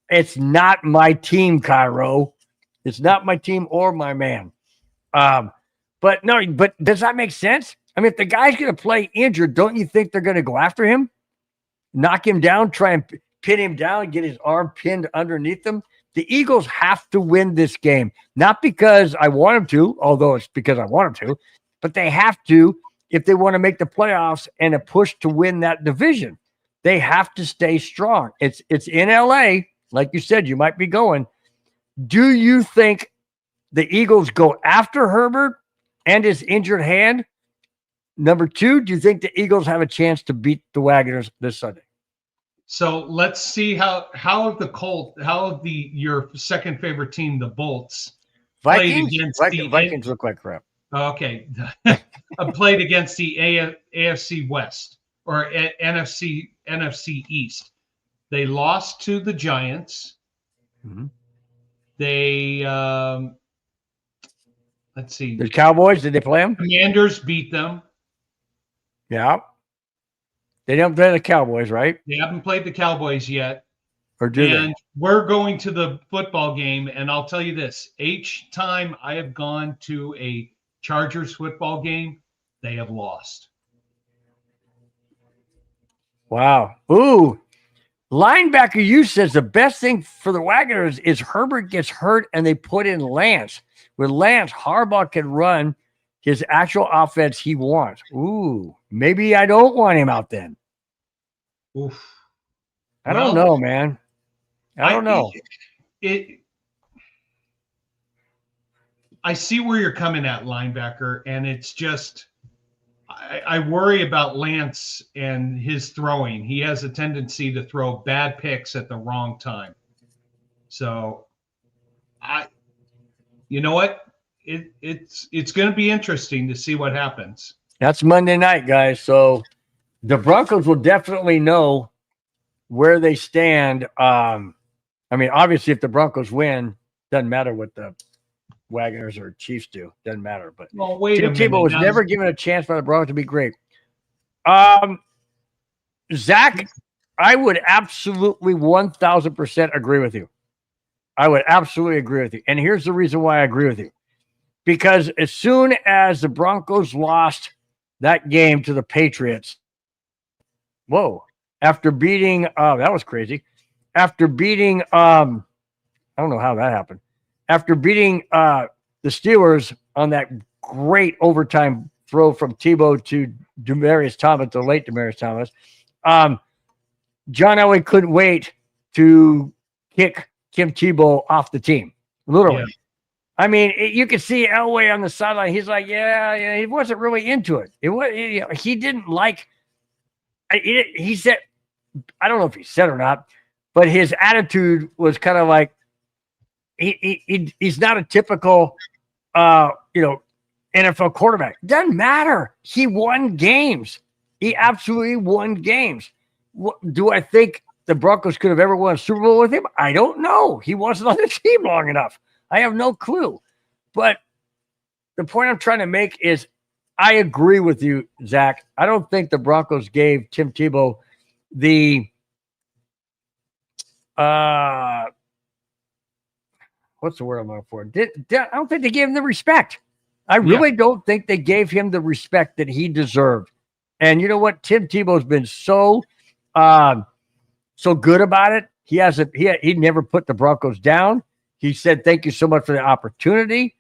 It's not my team, Cairo. It's not my team or my man. But does that make sense? I mean, if the guy's going to play injured, don't you think they're going to go after him, knock him down, try and pin him down, get his arm pinned underneath him? The Eagles have to win this game, not because I want them to, although it's because I want them to, but they have to if they want to make the playoffs and a push to win that division. They have to stay strong. It's in LA, like you said, you might be going. Do you think the Eagles go after Herbert and his injured hand? Number two, do you think the Eagles have a chance to beat the Wagoners this Sunday? So let's see how your second favorite team, the Bolts, Vikings look like crap. Okay, played against the AFC West or NFC East. They lost to the Giants. Mm-hmm. They let's see. The Cowboys, did they play them? Commanders beat them. Yeah. They don't play the Cowboys, right? They haven't played the Cowboys yet. Or do they? And we're going to the football game, and I'll tell you this. Each time I have gone to a Chargers football game, they have lost. Wow. Ooh. Linebacker you says the best thing for the Wagoners is Herbert gets hurt and they put in Lance. With Lance, Harbaugh can run his actual offense he wants. Ooh. Maybe I don't want him out then. Oof. I don't know, man. I don't know. I see where you're coming at, linebacker, and it's just I worry about Lance and his throwing. He has a tendency to throw bad picks at the wrong time. So you know what? It's going to be interesting to see what happens. That's Monday night, guys. So the Broncos will definitely know where they stand. I mean, obviously, if the Broncos win, doesn't matter what the Wagoners or Chiefs do. Doesn't matter. But Tim Tebow was never given a chance by the Broncos to be great. Zach, I would absolutely 1,000% agree with you. I would absolutely agree with you. And here's the reason why I agree with you. Because as soon as the Broncos lost that game to the Patriots, after beating, that was crazy. After beating, I don't know how that happened. After beating the Steelers on that great overtime throw from Tebow to Demaryius Thomas, the late Demaryius Thomas, John Elway couldn't wait to kick Tim Tebow off the team, literally. Yeah. I mean, you could see Elway on the sideline. He's like, yeah, he wasn't really into it. He didn't like. He said, I don't know if he said or not, but his attitude was kind of like he's not a typical, NFL quarterback. Doesn't matter. He won games. He absolutely won games. Do I think the Broncos could have ever won a Super Bowl with him? I don't know. He wasn't on the team long enough. I have no clue. But the point I'm trying to make is I agree with you, Zach. I don't think the Broncos gave Tim Tebow the what's the word I'm looking for? I don't think they gave him the respect. I really don't think they gave him the respect that he deserved. And you know what? Tim Tebow's been so good about it. He never put the Broncos down. He said, thank you so much for the opportunity.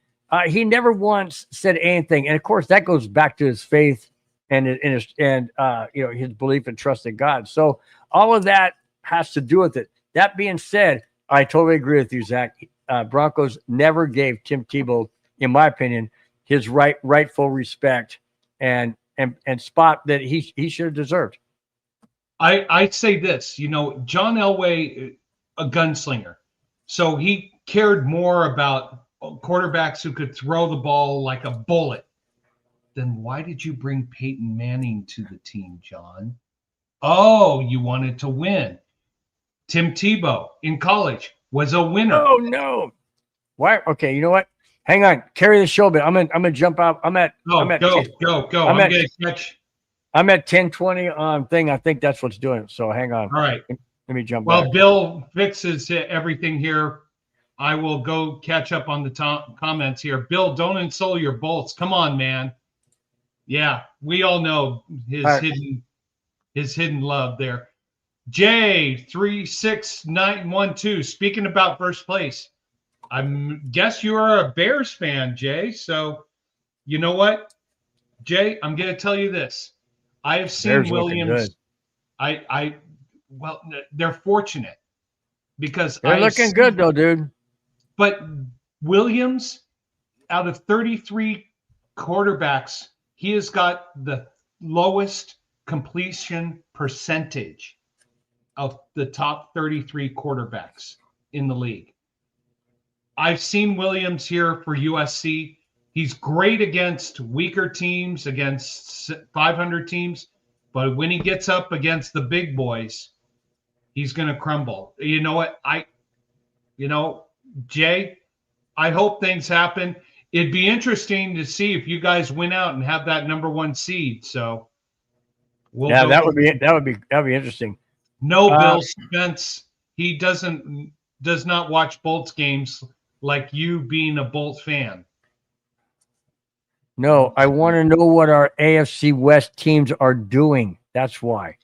He never once said anything. And of course, that goes back to his faith and his belief and trust in God. So all of that has to do with it. That being said, I totally agree with you, Zach. Broncos never gave Tim Tebow, in my opinion, his rightful respect and spot that he should have deserved. I'd say this, John Elway, a gunslinger. So he cared more about quarterbacks who could throw the ball like a bullet. Then why did you bring Peyton Manning to the team, John? Oh, you wanted to win. Tim Tebow in college was a winner. Oh no. Why? Okay, you know what? Hang on. Carry the show a bit. I'm gonna jump out. I'm at go. I'm at 10:20 on thing. I think that's what's doing it. So hang on. All right. Let me jump back. Well, Bill fixes everything here. I will go catch up on the comments here. Bill, don't insult your Bolts. Come on, man. Yeah, we all know his All right. hidden love there. J36912. Speaking about first place, I guess you are a Bears fan, Jay. So you know what, Jay? I'm going to tell you this. I have seen Bears looking Williams. good. Well, they're fortunate because They're looking good though, dude. But Williams, out of 33 quarterbacks, he has got the lowest completion percentage of the top 33 quarterbacks in the league. I've seen Williams here for USC. He's great against weaker teams, against 500 teams, but when he gets up against the big boys, he's going to crumble. You know what? Jay, I hope things happen. It'd be interesting to see if you guys win out and have that number 1 seed. So that would be interesting. No, Bill Spence. He does not watch Bolts games like you being a Bolts fan. No, I want to know what our AFC West teams are doing. That's why.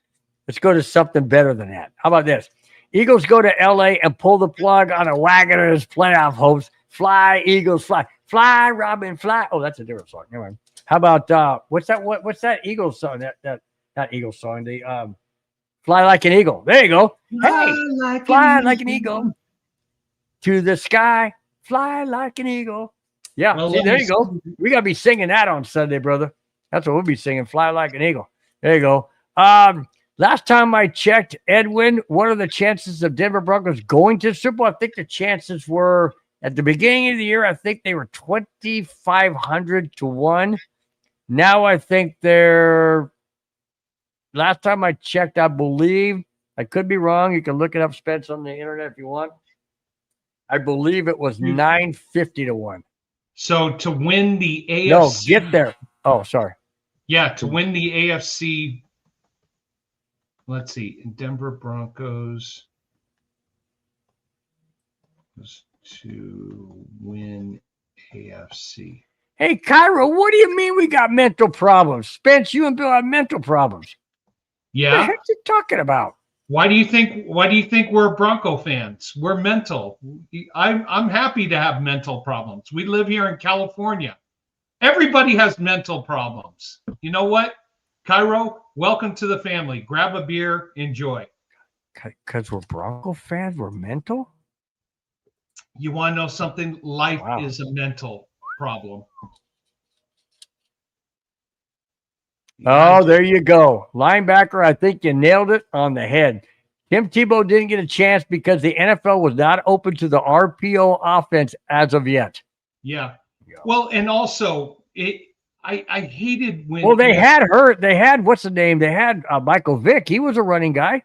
Let's go to something better than that. How about this? Eagles go to LA and pull the plug on a wagon of his playoff hopes. Fly, Eagles, fly. Fly, Robin, fly. Oh, that's a different song. Never mind. How about what's that Eagles song? That not Eagles song. The Fly Like an Eagle. There you go. Hey, fly like an eagle to the sky. Fly like an eagle. Yeah, well, see, there you go. We got to be singing that on Sunday, brother. That's what we'll be singing, Fly Like an Eagle. There you go. Last time I checked, Edwin, what are the chances of Denver Broncos going to the Super Bowl? I think the chances were, at the beginning of the year, I think they were 2,500 to 1. Now I think they're, last time I checked, I believe, I could be wrong. You can look it up, Spence, on the internet if you want. I believe it was 950 to 1. So to win the AFC. No, get there. Oh, sorry. Yeah, to win the AFC. Let's see. In Denver Broncos to win AFC. Hey, Cairo, what do you mean we got mental problems? Spence, you and Bill have mental problems. Yeah. What the heck are you talking about? Why do you think we're Bronco fans? We're mental. I'm happy to have mental problems. We live here in California. Everybody has mental problems. You know what? Cairo, welcome to the family. Grab a beer, enjoy. Because we're Bronco fans, we're mental? You want to know something? Life is a mental problem. Oh, there you go. Linebacker, I think you nailed it on the head. Tim Tebow didn't get a chance because the NFL was not open to the RPO offense as of yet. Yeah. Well, and also, I hated when... Well, they had, what's the name? They had Michael Vick. He was a running guy.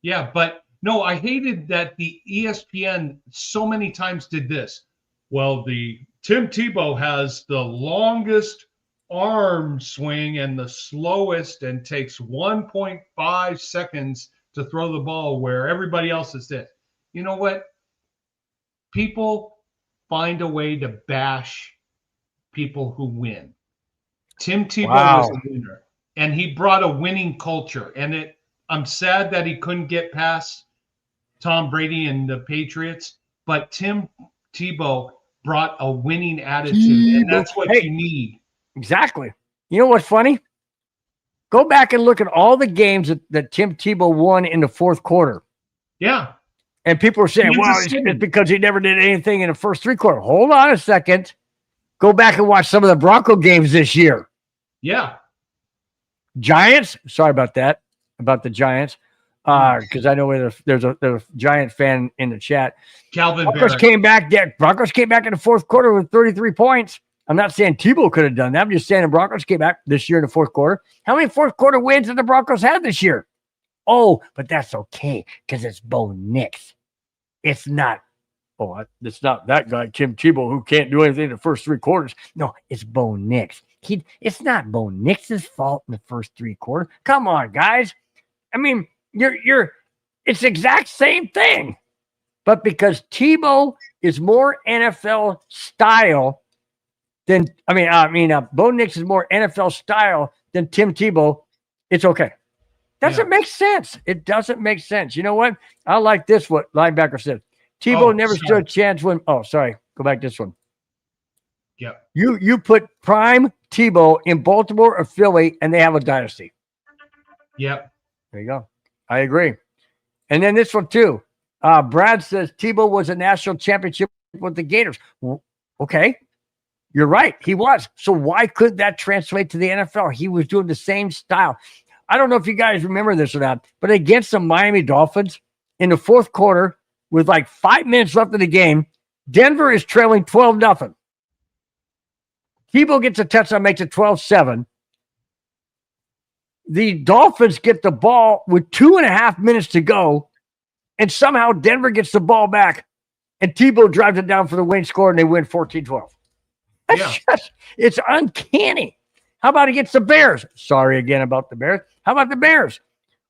Yeah, but no, I hated that the ESPN so many times did this. Well, the Tim Tebow has the longest arm swing and the slowest and takes 1.5 seconds to throw the ball where everybody else is this. You know what? People find a way to bash people who win. Tim Tebow was a winner, and he brought a winning culture. And I'm sad that he couldn't get past Tom Brady and the Patriots, but Tim Tebow brought a winning attitude, and that's what you need. Exactly. You know what's funny? Go back and look at all the games that Tim Tebow won in the fourth quarter. Yeah. And people are saying, well, it's because he never did anything in the first three quarters. Hold on a second. Go back and watch some of the Bronco games this year. Yeah. Giants. Sorry about that, about the Giants. Because I know there's a Giant fan in the chat. Calvin Broncos came back. Broncos came back in the fourth quarter with 33 points. I'm not saying Tebow could have done that. I'm just saying the Broncos came back this year in the fourth quarter. How many fourth quarter wins did the Broncos have this year? Oh, but that's okay because it's Bo Nix. It's not that guy, Tim Tebow, who can't do anything in the first three quarters. No, it's Bo Nix. It's not Bo Nix's fault in the first three quarters. Come on, guys. I mean, it's the exact same thing. But because Tebow is more NFL style, then Bo Nix is more NFL style than Tim Tebow, it's okay. Doesn't make sense. It doesn't make sense. You know what? I like this, what linebacker said. Tebow never stood a chance when, go back to this one. Yep. You put prime Tebow in Baltimore or Philly, and they have a dynasty. Yep. There you go. I agree. And then this one too. Brad says Tebow was a national championship with the Gators. Okay. You're right. He was. So why could that translate to the NFL? He was doing the same style. I don't know if you guys remember this or not, but against the Miami Dolphins in the fourth quarter with like 5 minutes left in the game, Denver is trailing 12-0. Tebow gets a touchdown, makes it 12-7. The Dolphins get the ball with 2.5 minutes to go, and somehow Denver gets the ball back, and Tebow drives it down for the winning score, and they win 14-12. It's uncanny. How about against the Bears? Sorry again about the Bears. How about the Bears?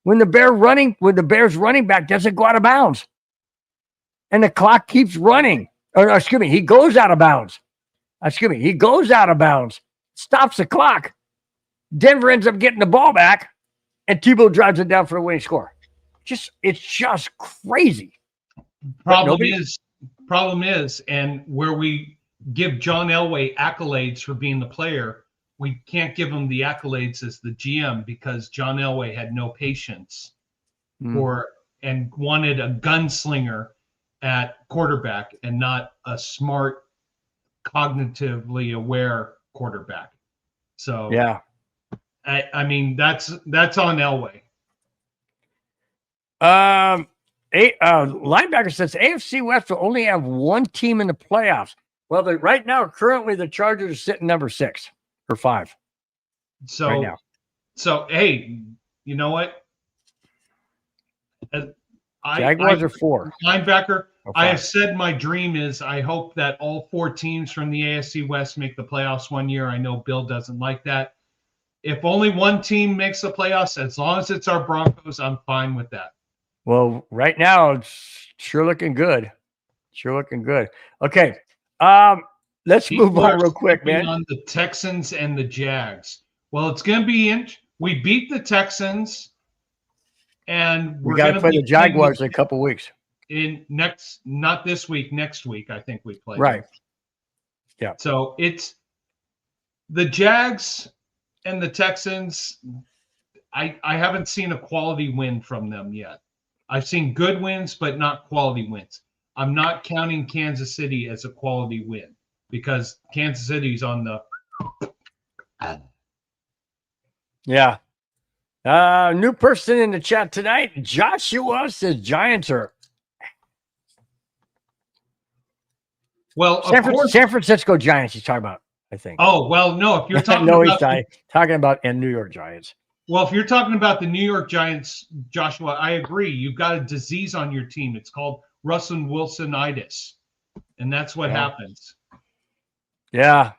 When the Bears running back doesn't go out of bounds, and the clock keeps running, he goes out of bounds. He goes out of bounds, stops the clock. Denver ends up getting the ball back, and Tebow drives it down for the winning score. It's just crazy. Problem is, and where we give John Elway accolades for being the player, we can't give him the accolades as the GM because John Elway had no patience and wanted a gunslinger at quarterback and not a smart, cognitively aware quarterback. So yeah, I mean that's on Elway. Linebacker says AFC West will only have one team in the playoffs. Well, right now, currently the Chargers are sitting number 6 or 5. So right now. So hey, you know what? Jaguars are 4. Linebacker. I have said my dream is I hope that all 4 teams from the AFC West make the playoffs one year. I know Bill doesn't like that. If only one team makes the playoffs, as long as it's our Broncos, I'm fine with that. Well, right now it's sure looking good. Okay. Let's move on real quick, man. On the Texans and the Jags. Well, it's going to be we beat the Texans, and we got to play the Jaguars in a couple weeks. Not this week, next week, I think we play. Right. Yeah. So it's the Jags and the Texans. I haven't seen a quality win from them yet. I've seen good wins, but not quality wins. I'm not counting Kansas City as a quality win because Kansas City's on the. Yeah. New person in the chat tonight. Joshua says Giants are. Well, San Francisco Giants he's talking about, I think. Oh, well, no, if you're talking talking about New York Giants. Well, if you're talking about the New York Giants, Joshua, I agree. You've got a disease on your team. It's called Russell Wilsonitis, and that's what happens. Yeah.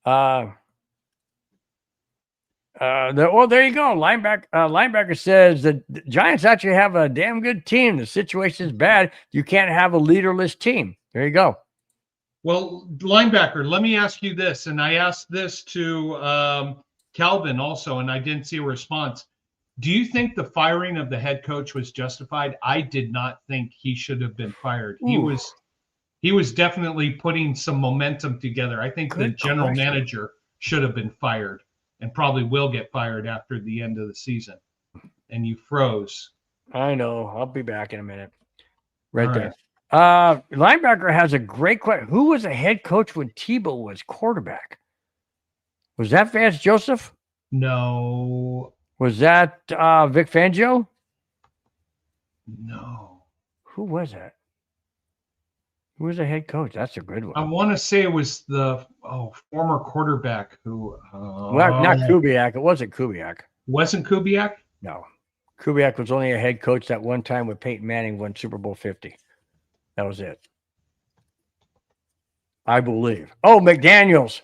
There you go. Linebacker says the Giants actually have a damn good team. The situation is bad. You can't have a leaderless team. There you go. Well, linebacker, let me ask you this, and I asked this to Calvin also, and I didn't see a response. Do you think the firing of the head coach was justified? I did not think he should have been fired. Ooh. He was definitely putting some momentum together. I think the general manager should have been fired and probably will get fired after the end of the season. And you froze. I know. I'll be back in a minute. Right there. Linebacker has a great question. Who was a head coach when Tebow was quarterback? Was that Vance Joseph? No. Was that Vic Fangio? No. Who was that? Who was the head coach? That's a good one. I want to say it was the former quarterback who. Well, not Kubiak. It wasn't Kubiak. Wasn't Kubiak? No. Kubiak was only a head coach that one time with Peyton Manning won Super Bowl 50. That was it. I believe. Oh, McDaniels.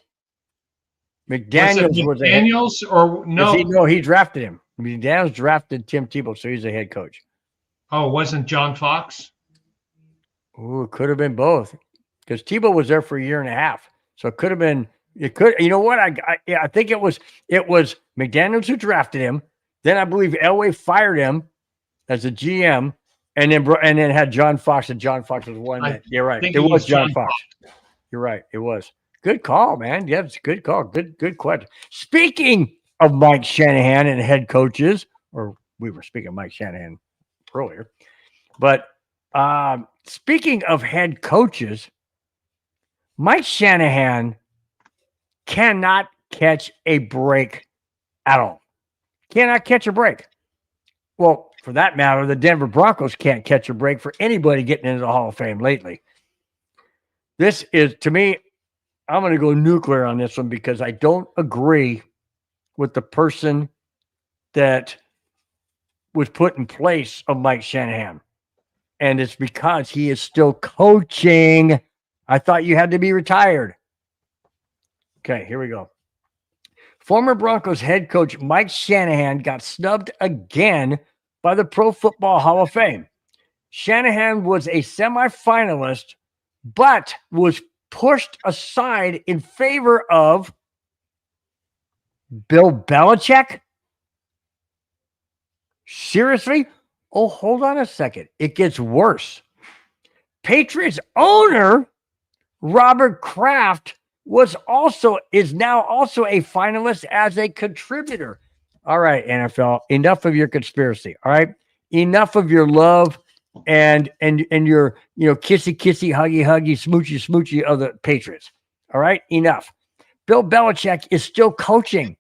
McDaniels was a head coach. Or no? No, he drafted him. McDaniels drafted Tim Tebow, so he's a head coach. Oh, it wasn't John Fox? Oh, it could have been both. Because Tebow was there for a year and a half. So it could have been. It could. You know what? I think it was McDaniels who drafted him. Then I believe Elway fired him as a GM, and then had John Fox, and John Fox was one. You're right. It was John Fox. You're right. It was. Good call, man. Yeah, it's a good call. Good question. Speaking of Mike Shanahan and head coaches, or we were speaking of Mike Shanahan earlier, but speaking of head coaches, Mike Shanahan cannot catch a break at all. Cannot catch a break. Well, for that matter, the Denver Broncos can't catch a break for anybody getting into the Hall of Fame lately. This is, to me, I'm going to go nuclear on this one because I don't agree with the person that was put in place of Mike Shanahan. And it's because he is still coaching. I thought you had to be retired. Okay, here we go. Former Broncos head coach Mike Shanahan got snubbed again by the Pro Football Hall of Fame. Shanahan was a semifinalist, but was pushed aside in favor of Bill Belichick? Seriously? Oh, hold on a second. It gets worse. Patriots owner Robert Kraft is now also a finalist as a contributor. All right, NFL, enough of your conspiracy. All right, enough of your love and your kissy huggy smoochy of the Patriots. All right, enough. Bill Belichick is still coaching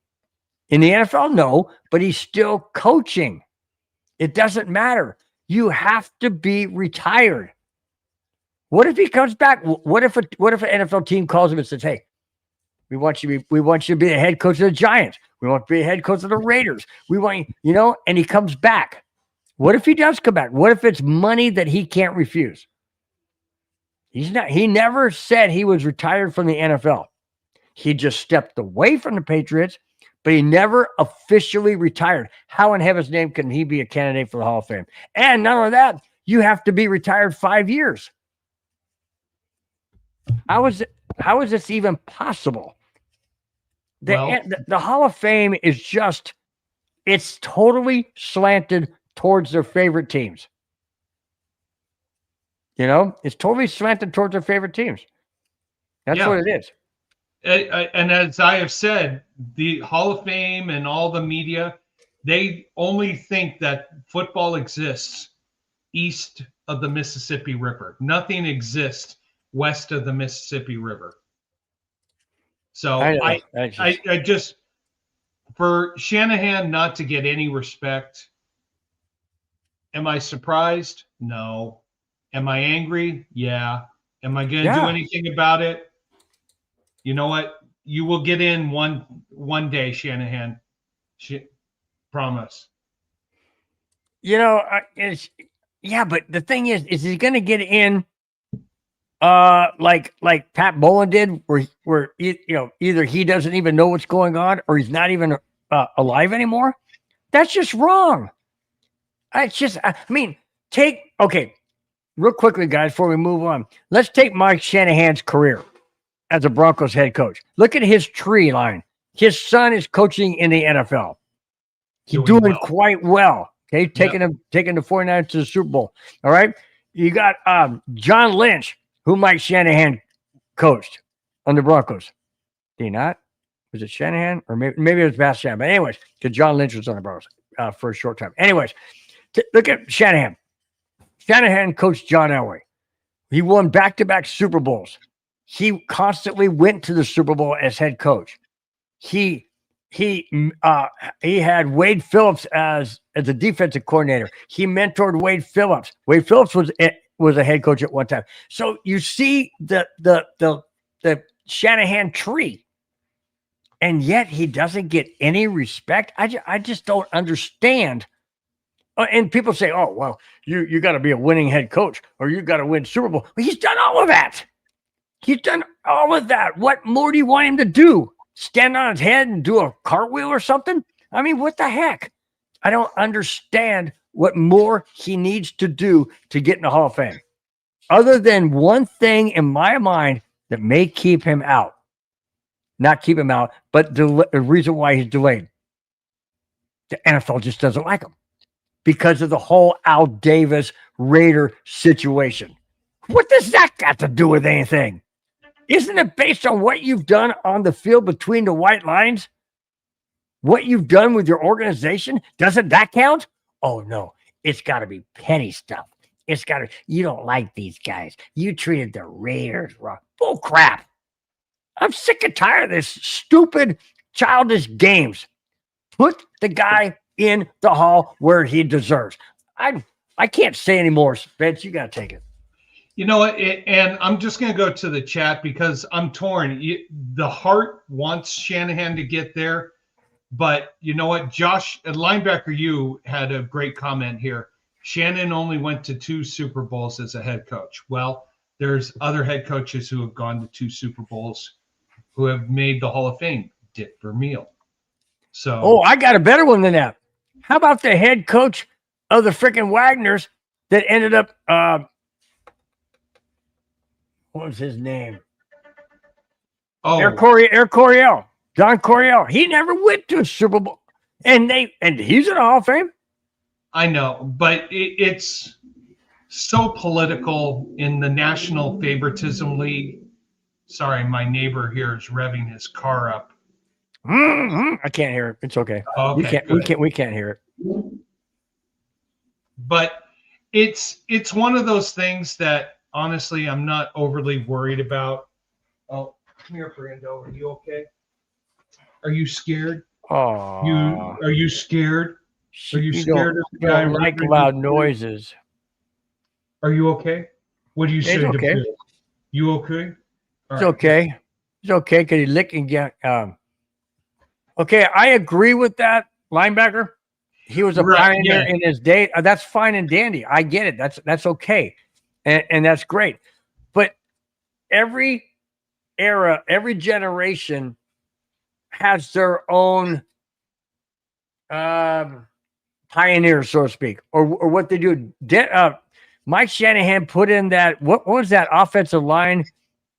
in the NFL. No, but he's still coaching. It doesn't matter. You have to be retired. What if he comes back? What if an NFL team calls him and says, "Hey, we want you to be the head coach of the Giants. We want to be the head coach of the Raiders. We want you," and he comes back. What if he does come back? What if it's money that he can't refuse? He never said he was retired from the NFL. He just stepped away from the Patriots, but he never officially retired. How in heaven's name can he be a candidate for the Hall of Fame? And not only that, you have to be retired 5 years. How is this even possible? The Hall of Fame is it's totally slanted towards their favorite teams. It's totally slanted towards their favorite teams. That's what it is. And as I have said, the Hall of Fame and all the media, they only think that football exists east of the Mississippi River. Nothing exists west of the Mississippi River. So I just for Shanahan not to get any respect, am I surprised? No. Am I angry? Yeah. Am I going to do anything about it? You know what? You will get in one day, Shanahan. Promise. But the thing is he going to get in like Pat Bowlen did, where either he doesn't even know what's going on or he's not even alive anymore? That's just wrong. Real quickly, guys, before we move on, let's take Mike Shanahan's career as a Broncos head coach. Look at his tree line. His son is coaching in the NFL. He's doing quite well. Okay, taking the 49ers to the Super Bowl. All right. You got John Lynch, who Mike Shanahan coached on the Broncos. Did he not? Was it Shanahan? Or maybe it was Bass Shanahan. But anyways, because John Lynch was on the Broncos for a short time. Anyways, look at Shanahan. Shanahan coached John Elway. He won back-to-back Super Bowls. He constantly went to the Super Bowl as head coach. He had Wade Phillips as a defensive coordinator. He mentored Wade Phillips. Wade Phillips was a head coach at one time. So you see the Shanahan tree, and yet he doesn't get any respect. I just don't understand. And people say, "Oh, well, you got to be a winning head coach, or you got to win Super Bowl." Well, he's done all of that. He's done all of that. What more do you want him to do? Stand on his head and do a cartwheel or something? I mean, what the heck? I don't understand what more he needs to do to get in the Hall of Fame. Other than one thing in my mind that may keep him out. not keep him out, but the reason why he's delayed. The NFL just doesn't like him because of the whole Al Davis Raider situation. What does that got to do with anything? Isn't it based on what you've done on the field between the white lines? What you've done with your organization? Doesn't that count? Oh, no. It's got to be petty stuff. It's got to, you don't like these guys. You treated the Raiders wrong. Bull crap. I'm sick and tired of this stupid, childish games. Put the guy in the hall where he deserves. I can't say anymore, Spence. You got to take it. You know what? And I'm just going to go to the chat because I'm torn. The heart wants Shanahan to get there. But you know what? Josh, at linebacker, you had a great comment here. Shannon only went to 2 Super Bowls as a head coach. Well, there's other head coaches who have gone to 2 Super Bowls who have made the Hall of Fame. Dick Vermeil. So, oh, I got a better one than that. How about the head coach of the freaking Wagners that ended up, what was his name? Air Coryell. Don Coryell. He never went to a Super Bowl. And he's in the Hall of Fame. I know, but it's so political in the National Favoritism League. Sorry, my neighbor here is revving his car up. Mm-hmm. I can't hear it. It's okay. Okay, we can't hear it. But it's one of those things that honestly I'm not overly worried about. Oh, come here, Brando. Are you okay? Are you scared? Oh, are you scared? Are you scared of the guy? Don't like loud noises. Are you okay? What do you say to okay. Bill? You okay? It's okay. It's okay because he's licking. Okay, I agree with that linebacker. He was a pioneer in his day. That's fine and dandy. I get it. That's okay, and that's great. But every era, every generation has their own pioneers, so to speak, or what they do. Mike Shanahan put in that. What was that offensive line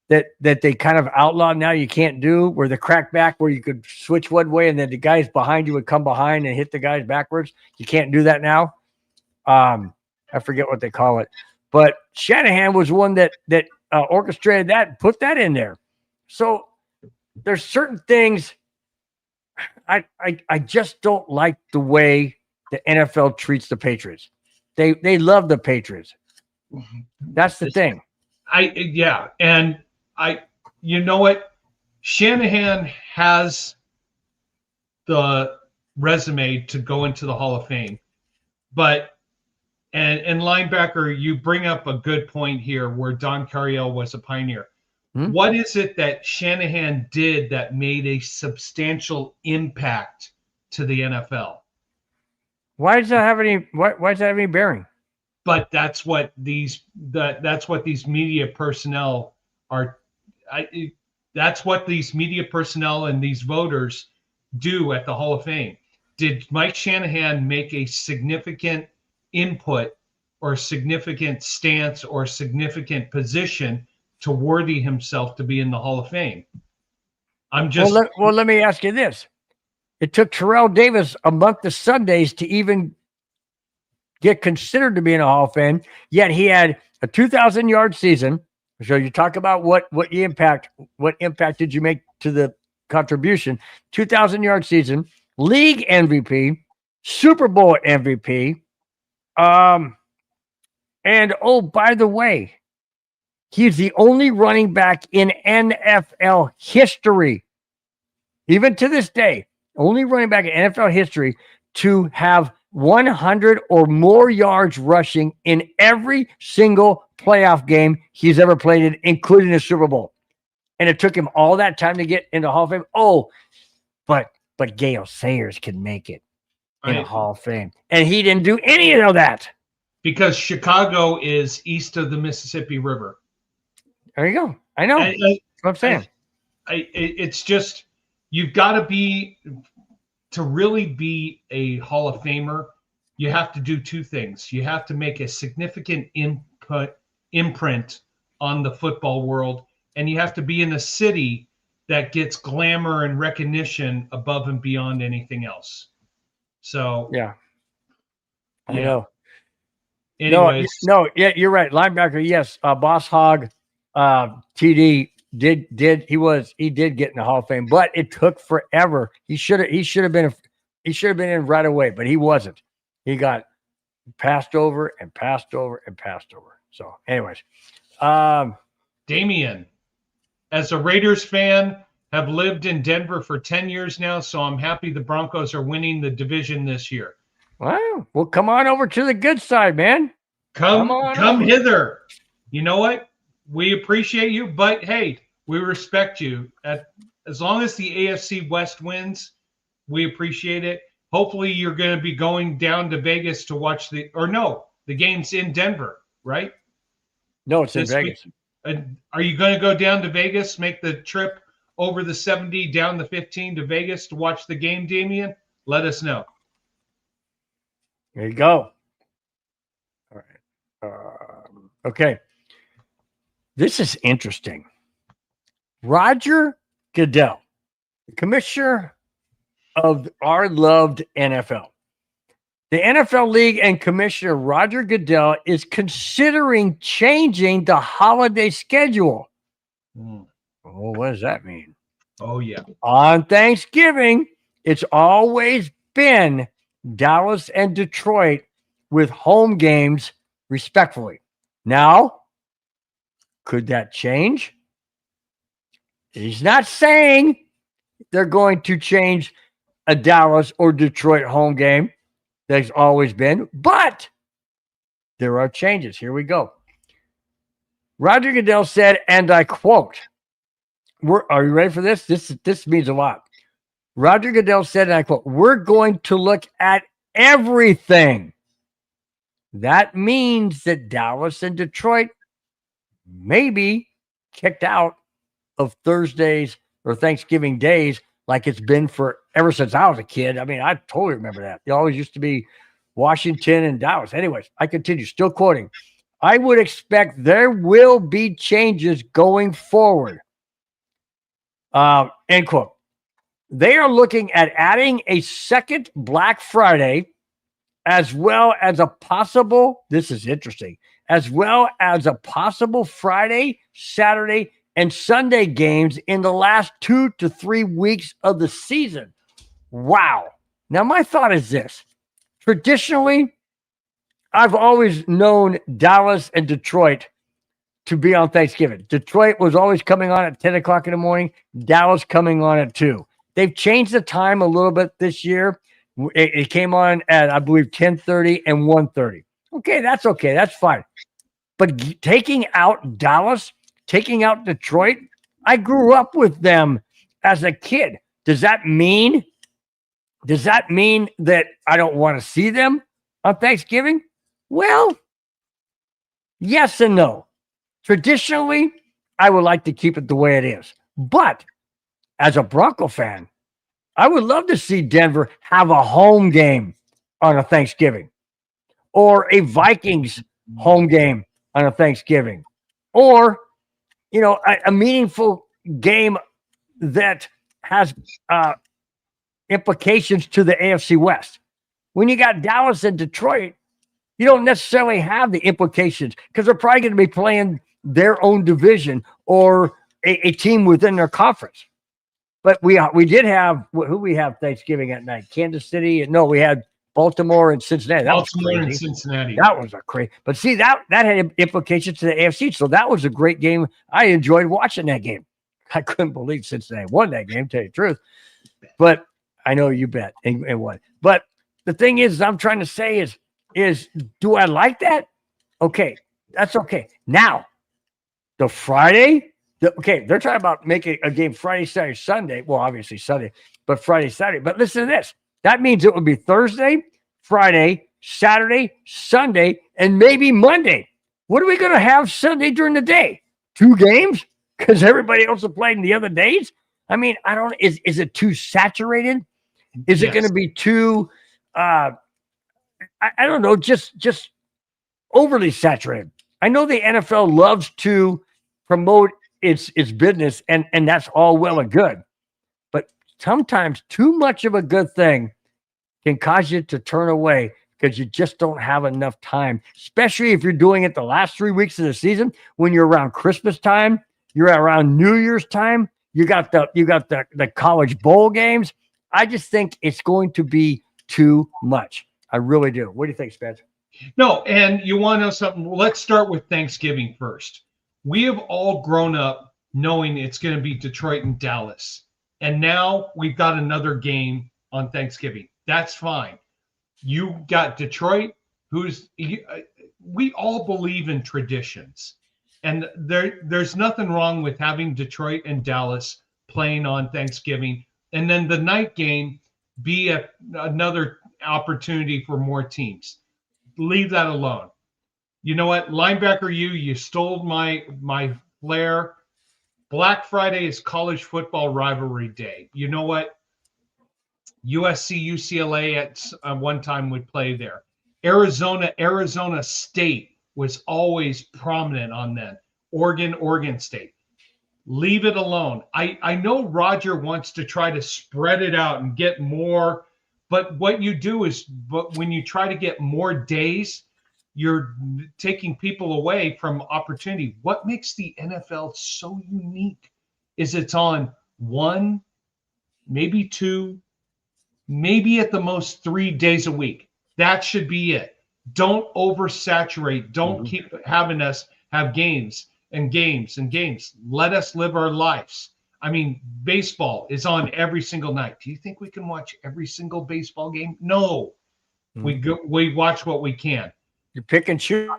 that they kind of outlawed now? You can't do where the crack back, where you could switch one way and then the guys behind you would come behind and hit the guys backwards. You can't do that now. I forget what they call it, but Shanahan was one that orchestrated that and put that in there. So there's certain things I just don't like the way the NFL treats the Patriots. They love the Patriots. That's the thing. And you know what? Shanahan has the resume to go into the Hall of Fame, but and linebacker, you bring up a good point here where Don Coryell was a pioneer. What is it that Shanahan did that made a substantial impact to the NFL? Why does that have any? Why does that have any bearing? But that's what these media personnel are. That's what these media personnel and these voters do at the Hall of Fame. Did Mike Shanahan make a significant input or significant stance or significant position to worthy himself to be in the Hall of Fame? Well, let me ask you this. It took Terrell Davis a month of Sundays to even get considered to be in a Hall of Fame, yet he had a 2,000-yard season. So you talk about what impact did you make to the contribution? 2,000-yard season, league MVP, Super Bowl MVP, and oh, by the way, he's the only running back in NFL history, even to this day, only running back in NFL history to have 100 or more yards rushing in every single playoff game he's ever played in, including the Super Bowl. And it took him all that time to get into Hall of Fame. Oh, but Gale Sayers can make it in a Hall of Fame. And he didn't do any of that. Because Chicago is east of the Mississippi River. There you go. I know. That's what I'm saying. It's just, you've got to be, to really be a Hall of Famer, you have to do two things. You have to make a significant imprint on the football world, and you have to be in a city that gets glamour and recognition above and beyond anything else. So yeah, I yeah. know. Anyways, No, yeah, you're right. Linebacker, yes. Boss Hog, TD did he did get in the Hall of Fame, but it took forever. He should have been in right away, but he wasn't. He got passed over and passed over and passed over. So, anyways, Damian, as a Raiders fan, have lived in Denver for 10 years now, so I'm happy the Broncos are winning the division this year. well, come on over to the good side, man. Come over. hither. You know what? We appreciate you, but hey, we respect you. As long as the AFC West wins, we appreciate it. Hopefully, you're going to be going down to Vegas to watch the game's in Denver, right? No, it's in Vegas. Are you going to go down to Vegas, make the trip over the 70, down the 15 to Vegas to watch the game, Damian? Let us know. There you go. All right. Okay. This is interesting. Roger Goodell, the commissioner of our loved NFL. The NFL League and Commissioner Roger Goodell is considering changing the holiday schedule. Oh, what does that mean? Oh, yeah. On Thanksgiving, it's always been Dallas and Detroit with home games, respectfully. Now, could that change? He's not saying they're going to change a Dallas or Detroit home game. That's always been, but there are changes. Here we go. Roger Goodell said, and I quote, are you ready for this? This means a lot. Roger Goodell said, and I quote, we're going to look at everything. That means that Dallas and Detroit may be kicked out of Thursdays or Thanksgiving days like it's been for ever since I was a kid. I mean, I totally remember that. It always used to be Washington and Dallas. Anyways, I continue, still quoting. I would expect there will be changes going forward. End quote. They are looking at adding a second Black Friday as well as a possible, this is interesting, as well as a possible Friday, Saturday, and Sunday games in the last 2 to 3 weeks of the season. Wow. Now, my thought is this. Traditionally, I've always known Dallas and Detroit to be on Thanksgiving. Detroit was always coming on at 10 o'clock in the morning, Dallas coming on at 2. They've changed the time a little bit this year. It came on at, I believe, 10:30 and 1:30. Okay, that's okay. That's fine. But taking out Dallas, taking out Detroit, I grew up with them as a kid. Does that mean that I don't want to see them on Thanksgiving? Well, yes and no. Traditionally, I would like to keep it the way it is. But as a Bronco fan, I would love to see Denver have a home game on a Thanksgiving or a Vikings home game on a Thanksgiving or, a meaningful game that has implications to the AFC West. When you got Dallas and Detroit, you don't necessarily have the implications because they're probably going to be playing their own division or a team within their conference. But we did have who we have Thanksgiving at night? Kansas City? No, we had Baltimore and Cincinnati. Baltimore and Cincinnati. That was a crazy. But see, that had implications to the AFC. So that was a great game. I enjoyed watching that game. I couldn't believe Cincinnati won that game, to tell you the truth. But I know you bet and won. But the thing is, I'm trying to say is do I like that? Okay, that's okay. Now, the Friday. They're talking about making a game Friday, Saturday, Sunday. Well, obviously Sunday, but Friday, Saturday. But listen to this. That means it would be Thursday, Friday, Saturday, Sunday, and maybe Monday. What are we going to have Sunday during the day? 2 games? Because everybody else is playing the other days? I mean, I don't. Is it too saturated? Is it going to be too? I don't know. Just overly saturated. I know the NFL loves to promote it's business, and that's all well and good. But sometimes too much of a good thing can cause you to turn away because you just don't have enough time, especially if you're doing it the last 3 weeks of the season when you're around Christmas time, you're around New Year's time, you got the college bowl games. I just think it's going to be too much. I really do. What do you think, Spence? No, and you want to know something? Well, let's start with Thanksgiving first. We have all grown up knowing it's going to be Detroit and Dallas. And now we've got another game on Thanksgiving. That's fine. You got Detroit, we all believe in traditions. And there's nothing wrong with having Detroit and Dallas playing on Thanksgiving. And then the night game be another opportunity for more teams. Leave that alone. You know what? Linebacker, you stole my flair. Black Friday is college football rivalry day. You know what? USC, UCLA at one time would play there. Arizona State was always prominent on that. Oregon State. Leave it alone. I know Roger wants to try to spread it out and get more, but what you do is, but when you try to get more days, you're taking people away from opportunity. What makes the NFL so unique is it's on 1, maybe 2, maybe at the most 3 days a week. That should be it. Don't oversaturate. Don't keep having us have games and games and games. Let us live our lives. I mean, baseball is on every single night. Do you think we can watch every single baseball game? No. We watch what we can. You pick and choose.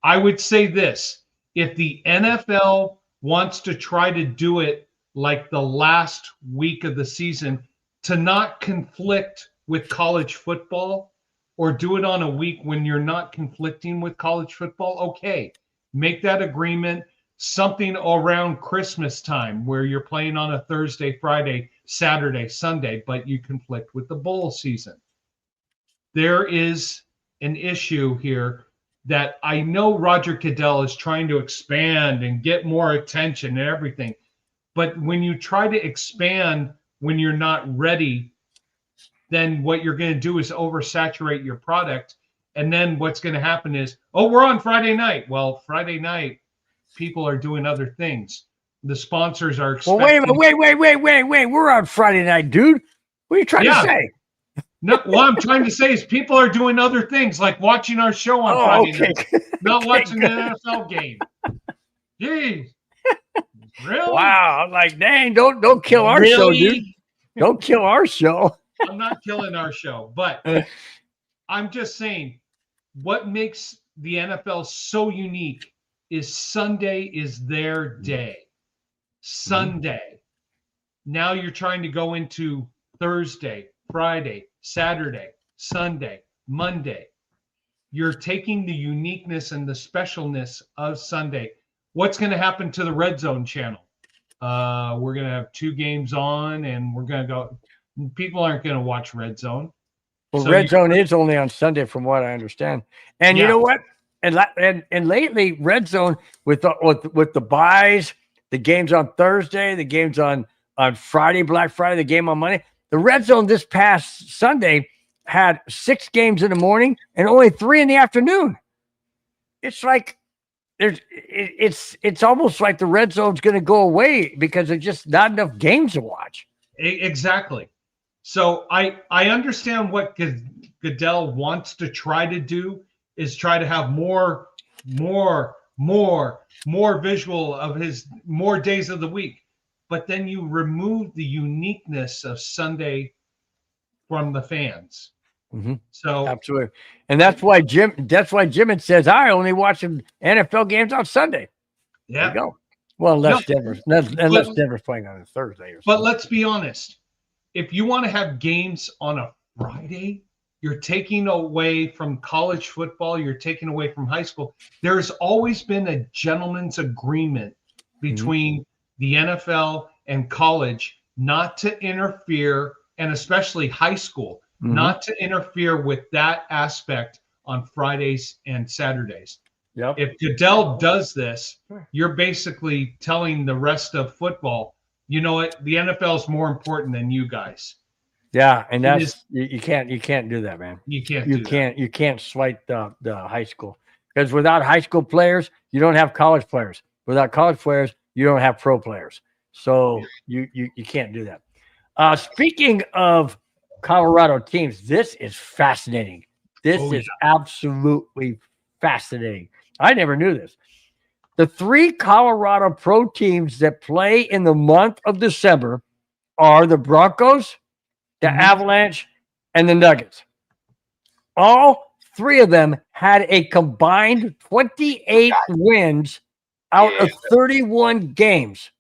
I would say this. If the NFL wants to try to do it like the last week of the season, to not conflict with college football, or do it on a week when you're not conflicting with college football, okay. Make that agreement, something around Christmas time where you're playing on a Thursday, Friday, Saturday, Sunday, but you conflict with the bowl season. There is an issue here that I know Roger Goodell is trying to expand and get more attention and everything. But when you try to expand when you're not ready, then what you're going to do is oversaturate your product. And then what's going to happen is, oh, we're on Friday night. Well, Friday night, people are doing other things. The sponsors are expecting. Well, wait. We're on Friday night, dude. What are you trying to say? No, what I'm trying to say is people are doing other things, like watching our show on Friday night, not watching the NFL game. Jeez. Really? Wow. I'm like, dang, don't kill our show, dude. Don't kill our show. I'm not killing our show, but I'm just saying what makes the NFL so unique is Sunday is their day. Sunday. Now you're trying to go into Thursday, Friday, Saturday, Sunday, Monday. You're taking the uniqueness and the specialness of Sunday. What's going to happen to the Red Zone channel? We're going to have 2 games on, and we're going to go. People aren't going to watch Red Zone. Well, so Red Zone is only on Sunday, from what I understand. And you know what? And lately, Red Zone with the buys, the games on Thursday, the games on Friday, Black Friday, the game on Monday. The Red Zone this past Sunday had 6 games in the morning and only 3 in the afternoon. It's like it's almost like the Red Zone's going to go away because there's just not enough games to watch. Exactly. So I understand what Goodell wants to try to do is try to have more visual of his more days of the week. But then you remove the uniqueness of Sunday from the fans. So absolutely, and that's why Jim says I only watch NFL games on Sunday. Yeah, there you go. Well, unless Denver's playing on a Thursday or something. But let's be honest, if you want to have games on a Friday, you're taking away from college football. You're taking away from high school. There's always been a gentleman's agreement between the NFL and college not to interfere, and especially high school, not to interfere with that aspect on Fridays and Saturdays. Yep. If Goodell does this, you're basically telling the rest of football, you know what? The NFL is more important than you guys. Yeah, and that's you can't do that, man. You can't You can't slight the high school, because without high school players, you don't have college players. Without college players, you don't have pro players. So you can't do that. Speaking of Colorado teams, this is fascinating. This is absolutely fascinating. I never knew this. The 3 Colorado pro teams that play in the month of December are the Broncos, the Avalanche, and the Nuggets. All 3 of them had a combined 28 wins out of 31 games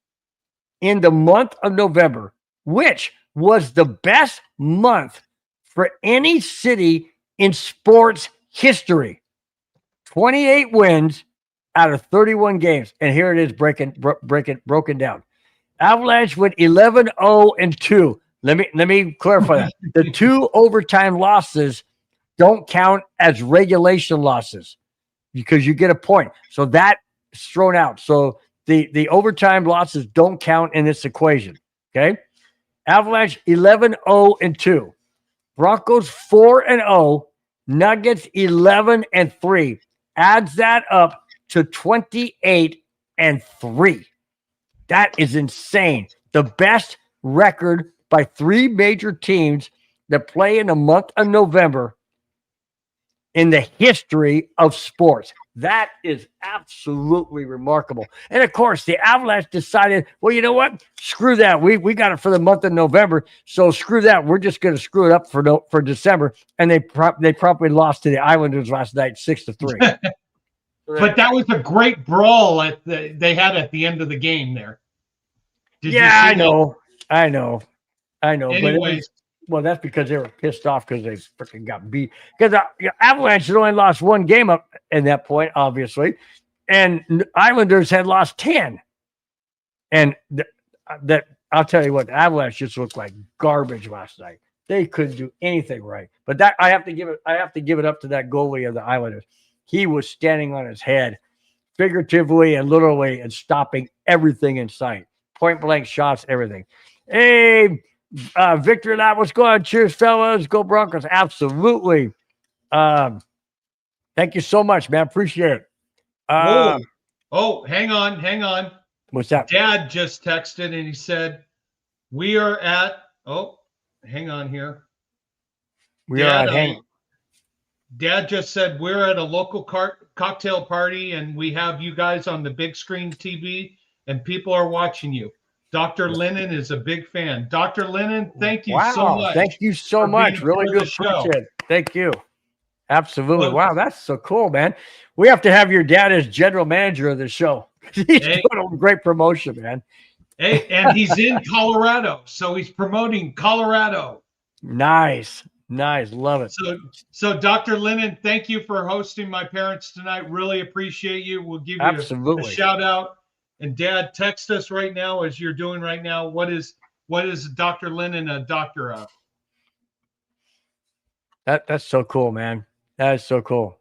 in the month of November, which was the best month for any city in sports history. 28 wins out of 31 games. And here it is broken down. Avalanche went 11-0-2. Let me clarify that. The 2 overtime losses don't count as regulation losses because you get a point. So that's thrown out. So the overtime losses don't count in this equation. Okay. Avalanche 11-0-2. Broncos 4-0. Nuggets 11-3. Adds that up to 28-3. That is insane. The best record by 3 major teams that play in the month of November in the history of sports. That is absolutely remarkable. And of course, the Avalanche decided, well, you know what? Screw that. We got it for the month of November, so screw that. We're just going to screw it up for December. And they probably lost to the Islanders last night 6-3. But that was a great brawl they had at the end of the game there. I know. Anyways, Well, that's because they were pissed off because they freaking got beat. Because Avalanche had only lost 1 game up at that point, obviously, and Islanders had lost 10. And that I'll tell you what, the Avalanche just looked like garbage last night. They couldn't do anything right. But that I have to give it up to that goalie of the Islanders. He was standing on his head, figuratively and literally, and stopping everything in sight. Point blank shots, everything. Hey. Victor and I, what's going on? Cheers, fellas. Go Broncos. Absolutely. Thank you so much, man. Appreciate it. Hang on. What's that? Dad just texted and he said, we are at, hang on here. Dad just said, we're at a local cocktail party and we have you guys on the big screen TV and people are watching you. Dr. Lennon is a big fan. Dr. Lennon, thank you so much. Thank you so much. Really do appreciate it. Thank you. Absolutely. Wow, that's so cool, man. We have to have your dad as general manager of the show. He's doing a great promotion, man. Hey, and he's in Colorado, so he's promoting Colorado. Nice. Love it. So Dr. Lennon, thank you for hosting my parents tonight. Really appreciate you. We'll give you a shout out. And Dad, text us right now as you're doing right now. What is Dr. Lennon a doctor of? That's so cool, man. That is so cool.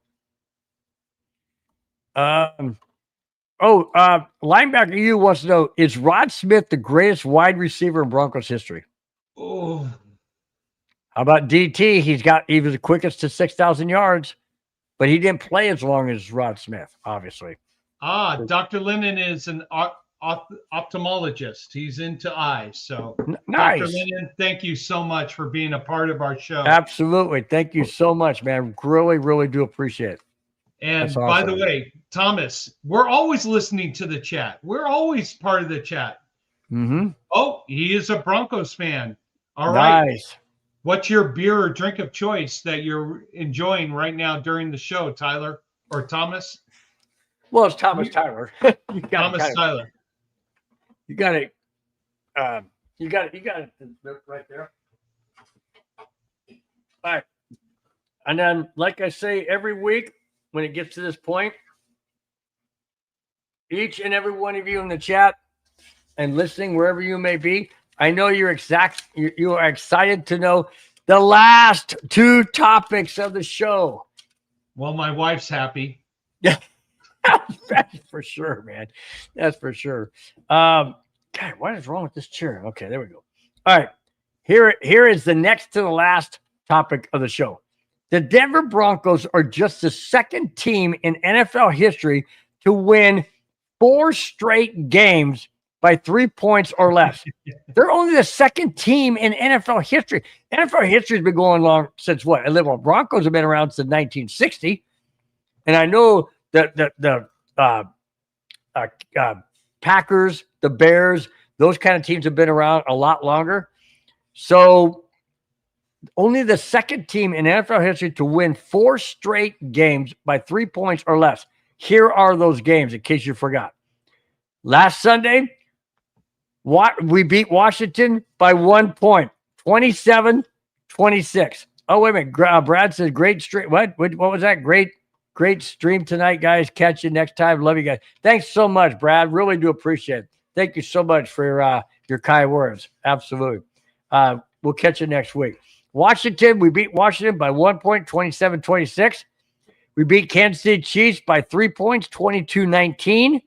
Linebacker U wants to know, is Rod Smith the greatest wide receiver in Broncos history? Oh. How about DT? He was the quickest to 6,000 yards, but he didn't play as long as Rod Smith, obviously. Dr. Lennon is an ophthalmologist. He's into eyes. So, nice. Dr. Lennon, thank you so much for being a part of our show. Absolutely. Thank you so much, man. Really, really do appreciate it. And by the way, Thomas, we're always listening to the chat. We're always part of the chat. Mm-hmm. Oh, he is a Broncos fan. All right. Nice. What's your beer or drink of choice that you're enjoying right now during the show, Tyler or Thomas? Well, it's Thomas Tyler. Tyler. You got it. You got it right there. All right. And then, like I say, every week when it gets to this point, each and every one of you in the chat and listening wherever you may be, I know you are excited to know the last 2 topics of the show. Well, my wife's happy. Yeah. That's for sure, man. That's for sure. God, what is wrong with this chair? Okay, there we go. All right. Here is the next to the last topic of the show. The Denver Broncos are just the second team in NFL history to win 4 straight games by 3 points or less. They're only the second team in NFL history. NFL history has been going along since what? The Broncos have been around since 1960. And I know that the Packers, the Bears, those kind of teams have been around a lot longer. So only the second team in NFL history to win 4 straight games by 3 points or less. Here are those games, in case you forgot. Last Sunday, we beat Washington by 1 point, 27-26. Oh, wait a minute. Brad says, great stream. What was that? Great stream tonight, guys. Catch you next time. Love you guys. Thanks so much, Brad. Really do appreciate it. Thank you so much for your kind words. Absolutely. We'll catch you next week. Washington, we beat Washington by 1 point, 27-26. We beat Kansas City Chiefs by 3 points, 22-19.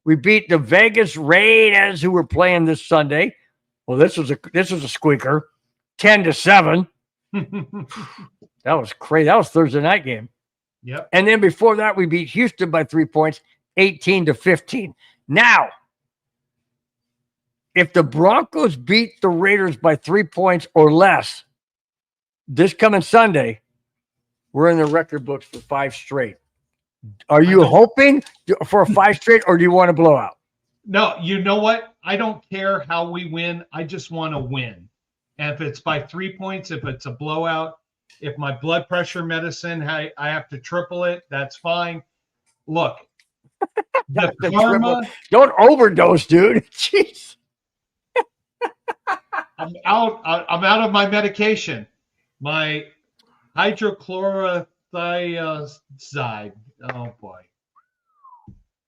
We beat the Vegas Raiders, who were playing this Sunday. Well, this was a squeaker, 10-7. That was crazy. That was Thursday night game. Yep. And then before that, we beat Houston by 3 points, 18-15. Now, if the Broncos beat the Raiders by 3 points or less this coming Sunday, we're in the record books for 5 straight. Are you hoping for a 5 straight, or do you want a blowout? No, you know what? I don't care how we win. I just want to win. And if it's by 3 points, if it's a blowout, if my blood pressure medicine, I have to triple it, that's fine. Look, the karma. Don't overdose, dude. Jeez. I'm out of my medication. My hydrochlorothiazide. Oh boy.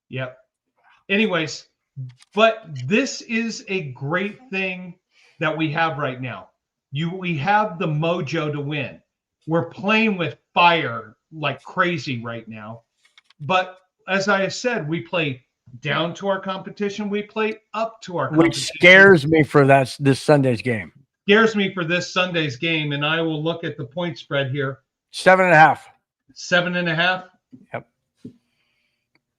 Yep. Anyways, but this is a great thing that we have right now. We have the mojo to win. We're playing with fire like crazy right now. But as I said, we play down to our competition. We play up to our competition. Which scares me for this Sunday's game. Scares me for this Sunday's game, and I will look at the point spread here. 7.5. 7.5. Yep.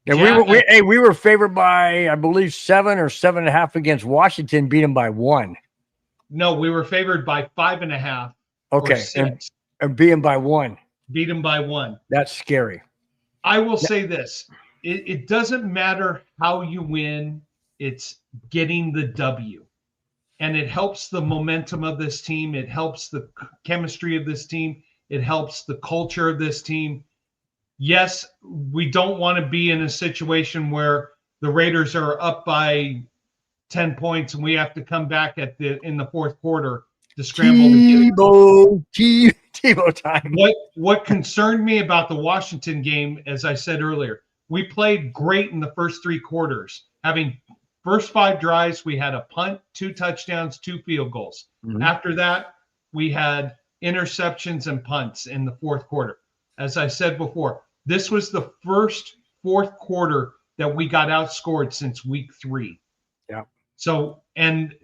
Yeah, we were favored by, I believe, 7 or 7.5 against Washington. Beat them by 1. No, we were favored by 5.5. Okay, and beat them by 1. Beat them by 1. That's scary. I will say this: it doesn't matter how you win; it's getting the W. And it helps the momentum of this team. It helps the chemistry of this team. It helps the culture of this team. Yes, we don't want to be in a situation where the Raiders are up by 10 points and we have to come back in the fourth quarter to scramble. Tebow time. What concerned me about the Washington game, as I said earlier, we played great in the first 3 quarters, having first 5 drives, we had a punt, 2 touchdowns, 2 field goals. Mm-hmm. After that, we had interceptions and punts in the fourth quarter. As I said before, this was the first fourth quarter that we got outscored since week 3. Yeah. So, and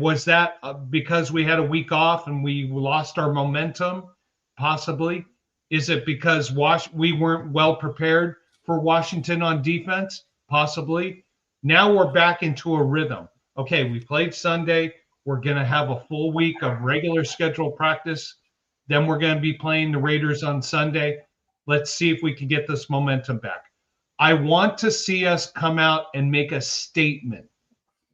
was that because we had a week off and we lost our momentum? Possibly. Is it because we weren't well prepared for Washington on defense? Possibly. Now we're back into a rhythm. Okay, we played Sunday. We're going to have a full week of regular scheduled practice. Then we're going to be playing the Raiders on Sunday. Let's see if we can get this momentum back. I want to see us come out and make a statement,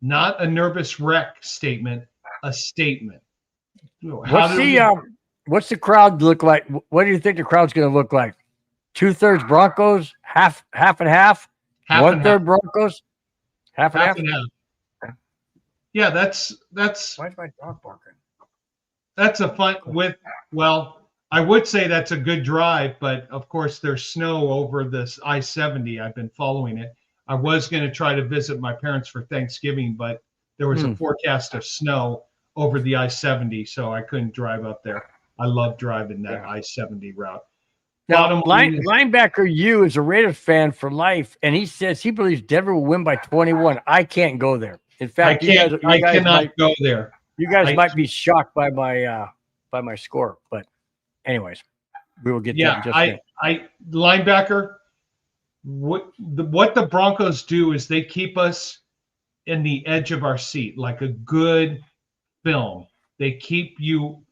not a nervous wreck statement, a statement. What's the crowd look like? What do you think the crowd's going to look like? 2/3 Broncos, half and half, 1/3 Broncos. Half and half. Yeah, that's. Why is my dog barking? That's a fun I would say that's a good drive, but of course there's snow over this I-70. I've been following it. I was going to try to visit my parents for Thanksgiving, but there was a forecast of snow over the I-70, so I couldn't drive up there. I love driving that I-70 route. Now, Bottom line is, linebacker U is a Raiders fan for life, and he says he believes Denver will win by 21. I can't go there. In fact, I cannot go there. You guys might be shocked by my score, but anyways, we will get there in just a minute. Linebacker. What the Broncos do is they keep us in the edge of our seat like a good film. They keep you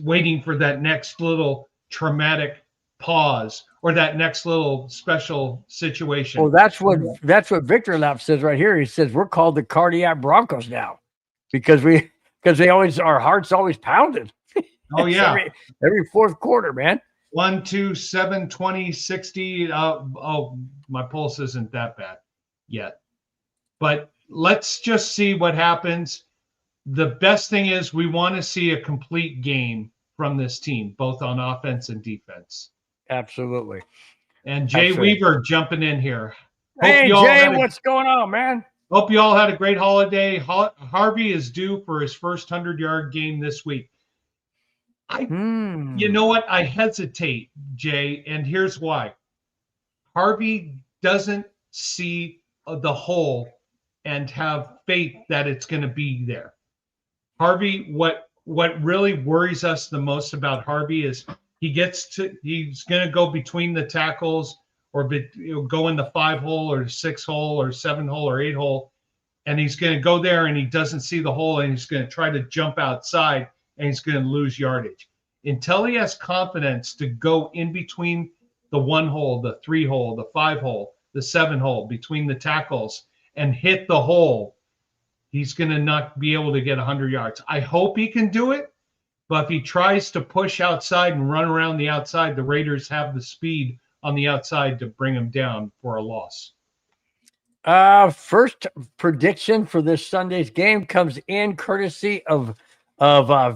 waiting for that next little traumatic pause or that next little special situation. Well, that's what Victor Lapp says right here. He says we're called the cardiac Broncos now because they always, our heart's always pounded. Oh yeah, every fourth quarter, man. 1, 2, 7, 20, 60. My pulse isn't that bad yet, but let's just see what happens. The best thing is we want to see a complete game from this team, both on offense and defense. Absolutely. And Jay Weaver jumping in here. Hey, Jay, what's going on, man? Hope you all had a great holiday. Harvey is due for his first 100-yard game this week. You know what? I hesitate, Jay, and here's why. Harvey doesn't see the hole and have faith that it's going to be there. Harvey, what really worries us the most about Harvey is he's going to go between the tackles or go in the 5-hole or 6-hole or 7-hole or 8-hole, and he's going to go there and he doesn't see the hole and he's going to try to jump outside and he's going to lose yardage. Until he has confidence to go in between the 1-hole, the 3-hole, the 5-hole, the 7-hole, between the tackles and hit the hole, he's going to not be able to get 100 yards. I hope he can do it, but if he tries to push outside and run around the outside, the Raiders have the speed on the outside to bring him down for a loss. First prediction for this Sunday's game comes in courtesy of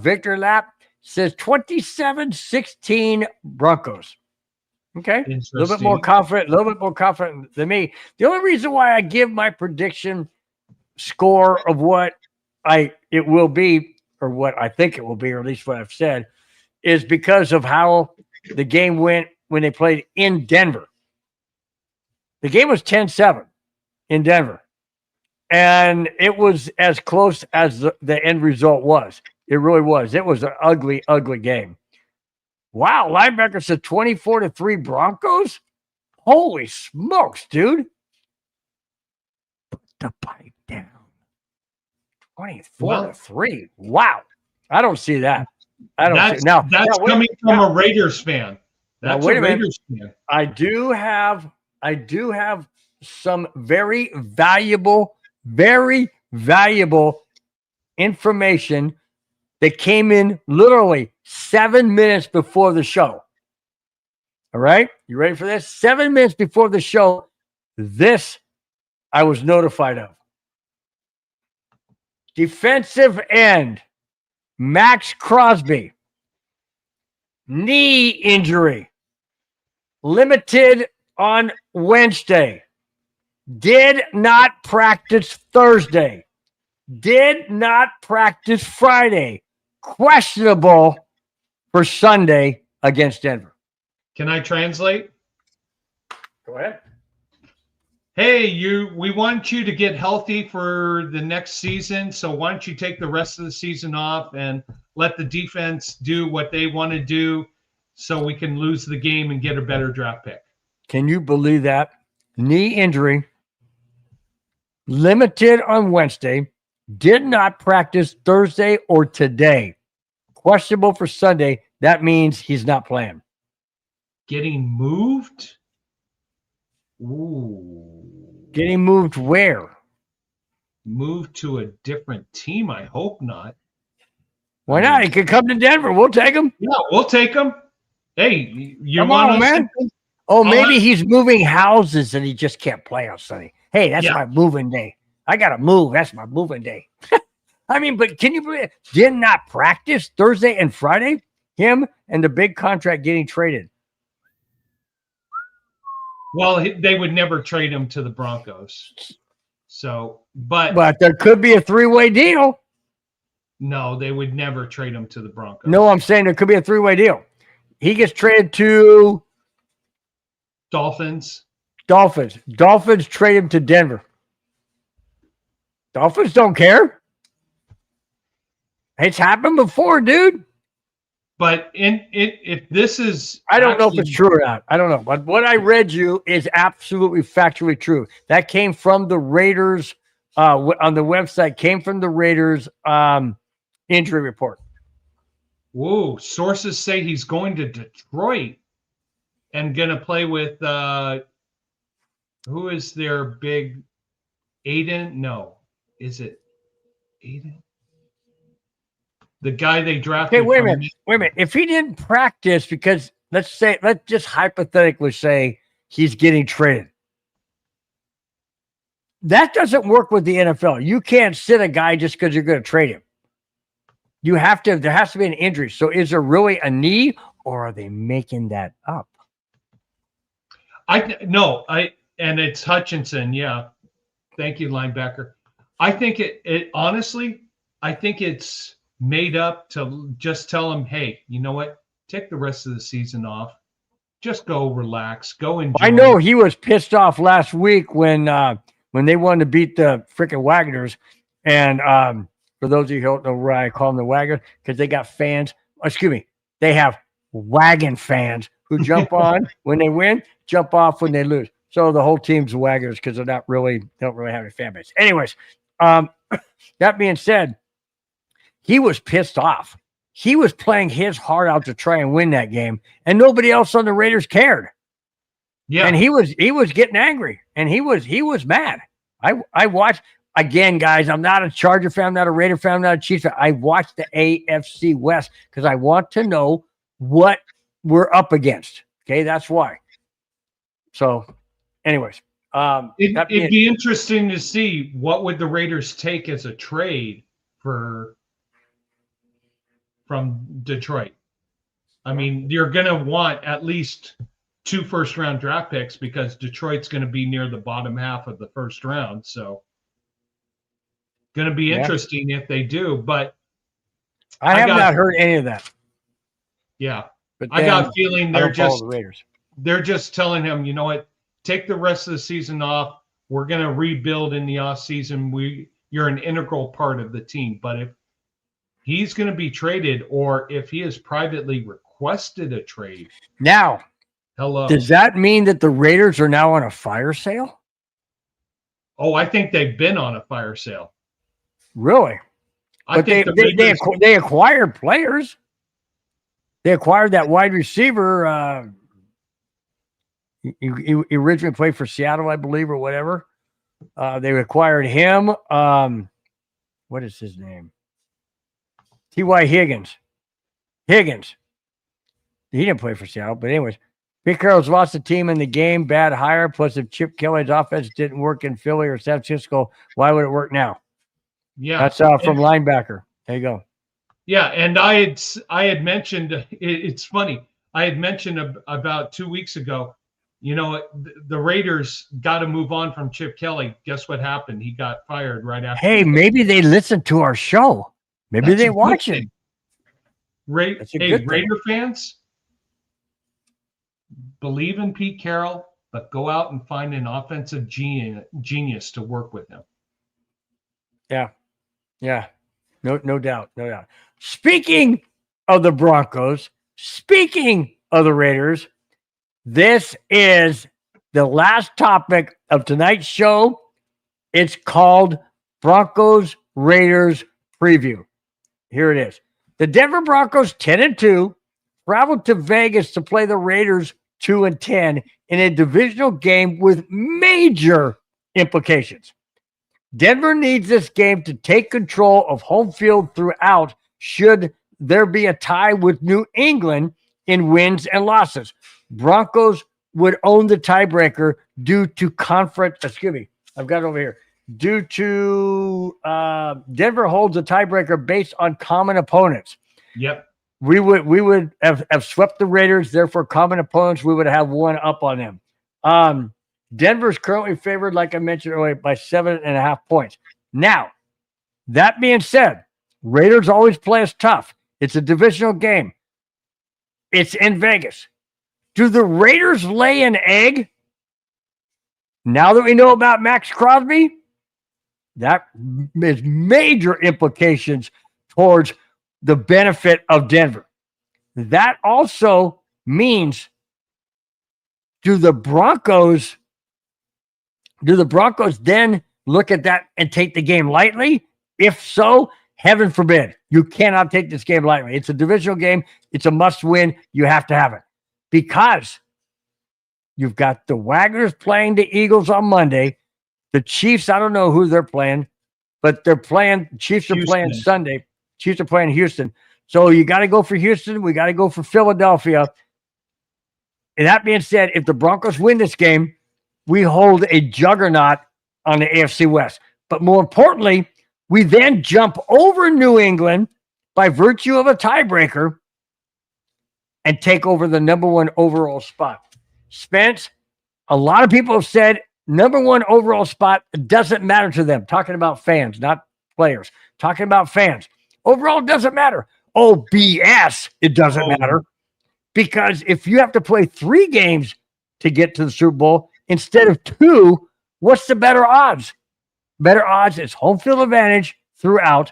Victor Lapp. Says 27-16 Broncos. Okay, a little bit more confident than me. The only reason why I give my prediction score of what it will be, or what I think it will be, or at least what I've said, is because of how the game went when they played in Denver. The game was 10-7 in Denver, and it was as close as the end result was. It really was. It was an ugly, ugly game. Wow, linebacker said 24-3 Broncos? Holy smokes, dude. Put the pipe down. 24-3. Wow. I don't see that. That's coming from a Raiders fan. That's a Raiders fan. I do have some very valuable information that came in literally 7 minutes before the show. All right? You ready for this? 7 minutes before the show, this I was notified of. Defensive end, Max Crosby, knee injury, limited on Wednesday, did not practice Thursday, did not practice Friday, questionable for Sunday against Denver. Can I translate? Go ahead. Hey, we want you to get healthy for the next season. So why don't you take the rest of the season off and let the defense do what they want to do so we can lose the game and get a better draft pick. Can you believe that? Knee injury, limited on Wednesday, did not practice Thursday or today. Questionable for Sunday. That means he's not playing. Getting moved? Ooh. Getting moved where? Moved to a different team? I hope not. Why not? He could come to Denver. We'll take him. Yeah, we'll take him. Hey, you come want on, man? Oh, maybe he's moving houses and he just can't play on Sunday. Hey, that's my moving day. I got to move. That's my moving day. I mean, but can you believe it? Did not practice Thursday and Friday? Him and the big contract getting traded. Well, they would never trade him to the Broncos. So, but there could be a three-way deal. No, they would never trade him to the Broncos. No, I'm saying there could be a three-way deal. He gets traded to Dolphins. Dolphins trade him to Denver. Dolphins don't care. It's happened before, dude. But if this is, I don't know if it's true or not. I don't know. But what I read you is absolutely factually true. That came from the Raiders on the website, came from the Raiders injury report. Whoa, sources say he's going to Detroit and going to play with, who is their big Aiden? No. Is it Aiden? The guy they drafted. Okay, wait a minute. If he didn't practice, because let's just hypothetically say he's getting traded. That doesn't work with the NFL. You can't sit a guy just because you're going to trade him. There has to be an injury. So is there really a knee, or are they making that up? And it's Hutchinson. Yeah. Thank you, linebacker. I think it honestly, I think it's made up to just tell him, hey, you know what? Take the rest of the season off. Just go relax. Go enjoy. I know he was pissed off last week when they wanted to beat the freaking Wagoners. And for those of you who don't know why I call them the Wagoners, because they got fans. Excuse me. They have wagon fans who jump on when they win, jump off when they lose. So the whole team's Wagoners because they don't really have any fan base. Anyways, that being said, he was pissed off. He was playing his heart out to try and win that game, and nobody else on the Raiders cared. Yeah, and he was getting angry, and he was mad. I watched again, guys. I'm not a Charger fan, I'm not a Raider fan, I'm not a Chiefs fan. I watched the AFC West because I want to know what we're up against. Okay, that's why. So, anyways, it'd be interesting to see what would the Raiders take as a trade from Detroit. I mean, you're going to want at least 2 first-round draft picks because Detroit's going to be near the bottom half of the first round. So, going to be interesting if they do. But I have not heard any of that. Yeah, but I got a feeling they're just telling him, you know what, take the rest of the season off. We're going to rebuild in the off season. You're an integral part of the team. But if he's going to be traded, or if he has privately requested a trade. Now, does that mean that the Raiders are now on a fire sale? Oh, I think they've been on a fire sale. Really? But they acquired players. They acquired that wide receiver. He originally played for Seattle, I believe, or whatever. They acquired him. What is his name? T.Y. Higgins. He didn't play for Seattle, but anyways. Pete Carroll's lost the team in the game. Bad hire. Plus, if Chip Kelly's offense didn't work in Philly or San Francisco, why would it work now? Yeah, that's from linebacker. There you go. Yeah, and I had mentioned. It's funny. I had mentioned about 2 weeks ago. You know, the Raiders got to move on from Chip Kelly. Guess what happened? He got fired right after. Hey, maybe they listened to our show. Maybe they watch it. Raider fans, believe in Pete Carroll, but go out and find an offensive genius to work with him. Yeah. No doubt. Speaking of the Broncos, speaking of the Raiders, this is the last topic of tonight's show. It's called Broncos Raiders Preview. Here it is. The Denver Broncos 10-2 traveled to Vegas to play the Raiders 2-10 in a divisional game with major implications. Denver needs this game to take control of home field throughout should there be a tie with New England in wins and losses. Broncos would own the tiebreaker due to I've got it over here. Due to Denver holds a tiebreaker based on common opponents. Yep. We would have swept the Raiders, therefore common opponents, we would have one up on them. Denver's currently favored, like I mentioned earlier, by 7.5 points. Now, that being said, Raiders always play us tough. It's a divisional game. It's in Vegas. Do the Raiders lay an egg? Now that we know about Max Crosby, that is major implications towards the benefit of Denver. That also means, do the Broncos then look at that and take the game lightly? If so, heaven forbid. You cannot take this game lightly. It's a divisional game. It's a must win. You have to have it because you've got the Wagoners playing the Eagles on Monday. The Chiefs, I don't know who they're playing, but Chiefs are playing Sunday. Chiefs are playing Houston. So you got to go for Houston. We got to go for Philadelphia. And that being said, if the Broncos win this game, we hold a juggernaut on the AFC West. But more importantly, we then jump over New England by virtue of a tiebreaker and take over the number 1 overall spot. Spence, a lot of people have said number 1 overall spot doesn't matter to them. Talking about fans, not players. Talking about fans. Overall doesn't matter. Oh, BS. It doesn't matter. Because if you have to play 3 games to get to the Super Bowl instead of 2, what's the better odds? Better odds is home field advantage throughout,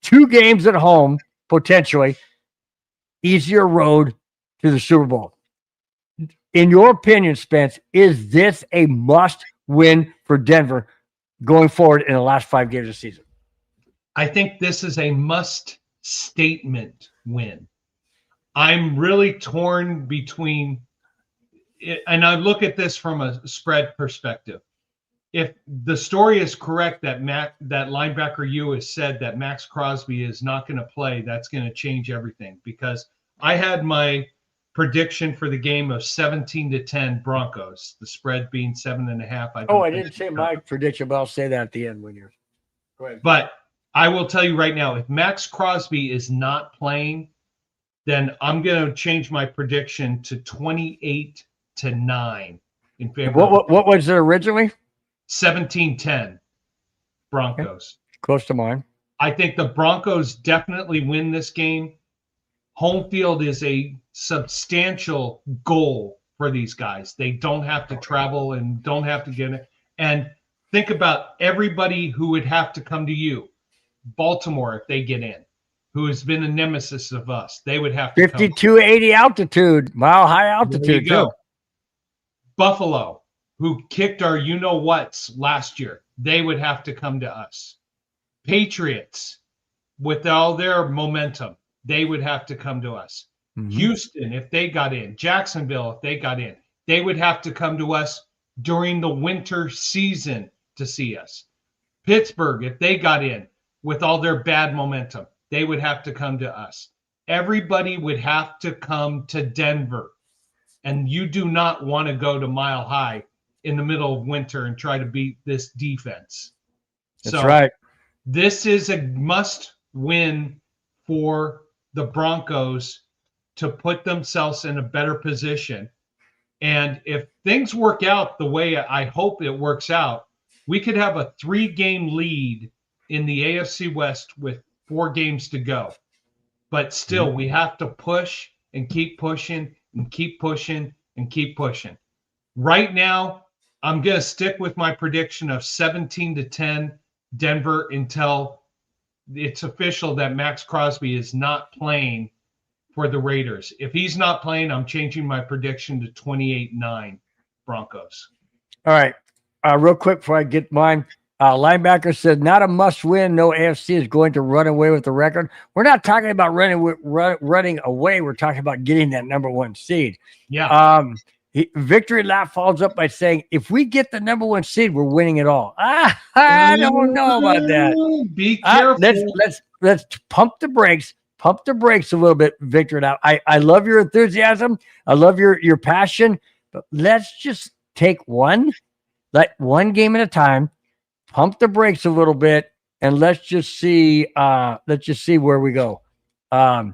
2 games at home, potentially, easier road to the Super Bowl. In your opinion, Spence, is this a must win for Denver going forward in the last 5 games of the season? I think this is a must statement win. I'm really torn between, and I look at this from a spread perspective. If the story is correct that that linebacker you has said that Max Crosby is not going to play, that's going to change everything, because I had my prediction for the game of 17-10 Broncos, the spread being 7.5. I didn't say my prediction, but I'll say that at the end when you're. Go ahead. But I will tell you right now, if Max Crosby is not playing, then I'm going to change my prediction to 28-9 in favor. What was it originally? 17-10 Broncos. Okay. Close to mine. I think the Broncos definitely win this game. Home field is a substantial goal for these guys. They don't have to travel and don't have to get it. And think about everybody who would have to come to you. Baltimore, if they get in, who has been a nemesis of us, they would have to 5280 altitude, mile high altitude. There you go. Buffalo, who kicked our you-know-whats last year, they would have to come to us. Patriots, with all their momentum, they would have to come to us. Mm-hmm. Houston, if they got in. Jacksonville, if they got in. They would have to come to us during the winter season to see us. Pittsburgh, if they got in with all their bad momentum, they would have to come to us. Everybody would have to come to Denver. And you do not want to go to Mile High in the middle of winter and try to beat this defense. That's right. This is a must win for the Broncos to put themselves in a better position. And if things work out the way I hope it works out, we could have a 3-game lead in the AFC West with 4 games to go. But still, we have to push and keep pushing and keep pushing and keep pushing. Right now, I'm going to stick with my prediction of 17-10 Denver until it's official that Max Crosby is not playing for the Raiders. If he's not playing, I'm changing my prediction to 28-9 Broncos. All right. Real quick before I get mine. Linebacker said, not a must win. No AFC is going to run away with the record. We're not talking about running away. We're talking about getting that number 1 seed. Yeah. Victory Lap follows up by saying, if we get the number 1 seed, we're winning it all. I don't know about that. Be careful. Let's pump the brakes. Pump the brakes a little bit, Victor. Now, I love your enthusiasm. I love your passion. But let's just take one game at a time. Pump the brakes a little bit, and let's just see where we go. I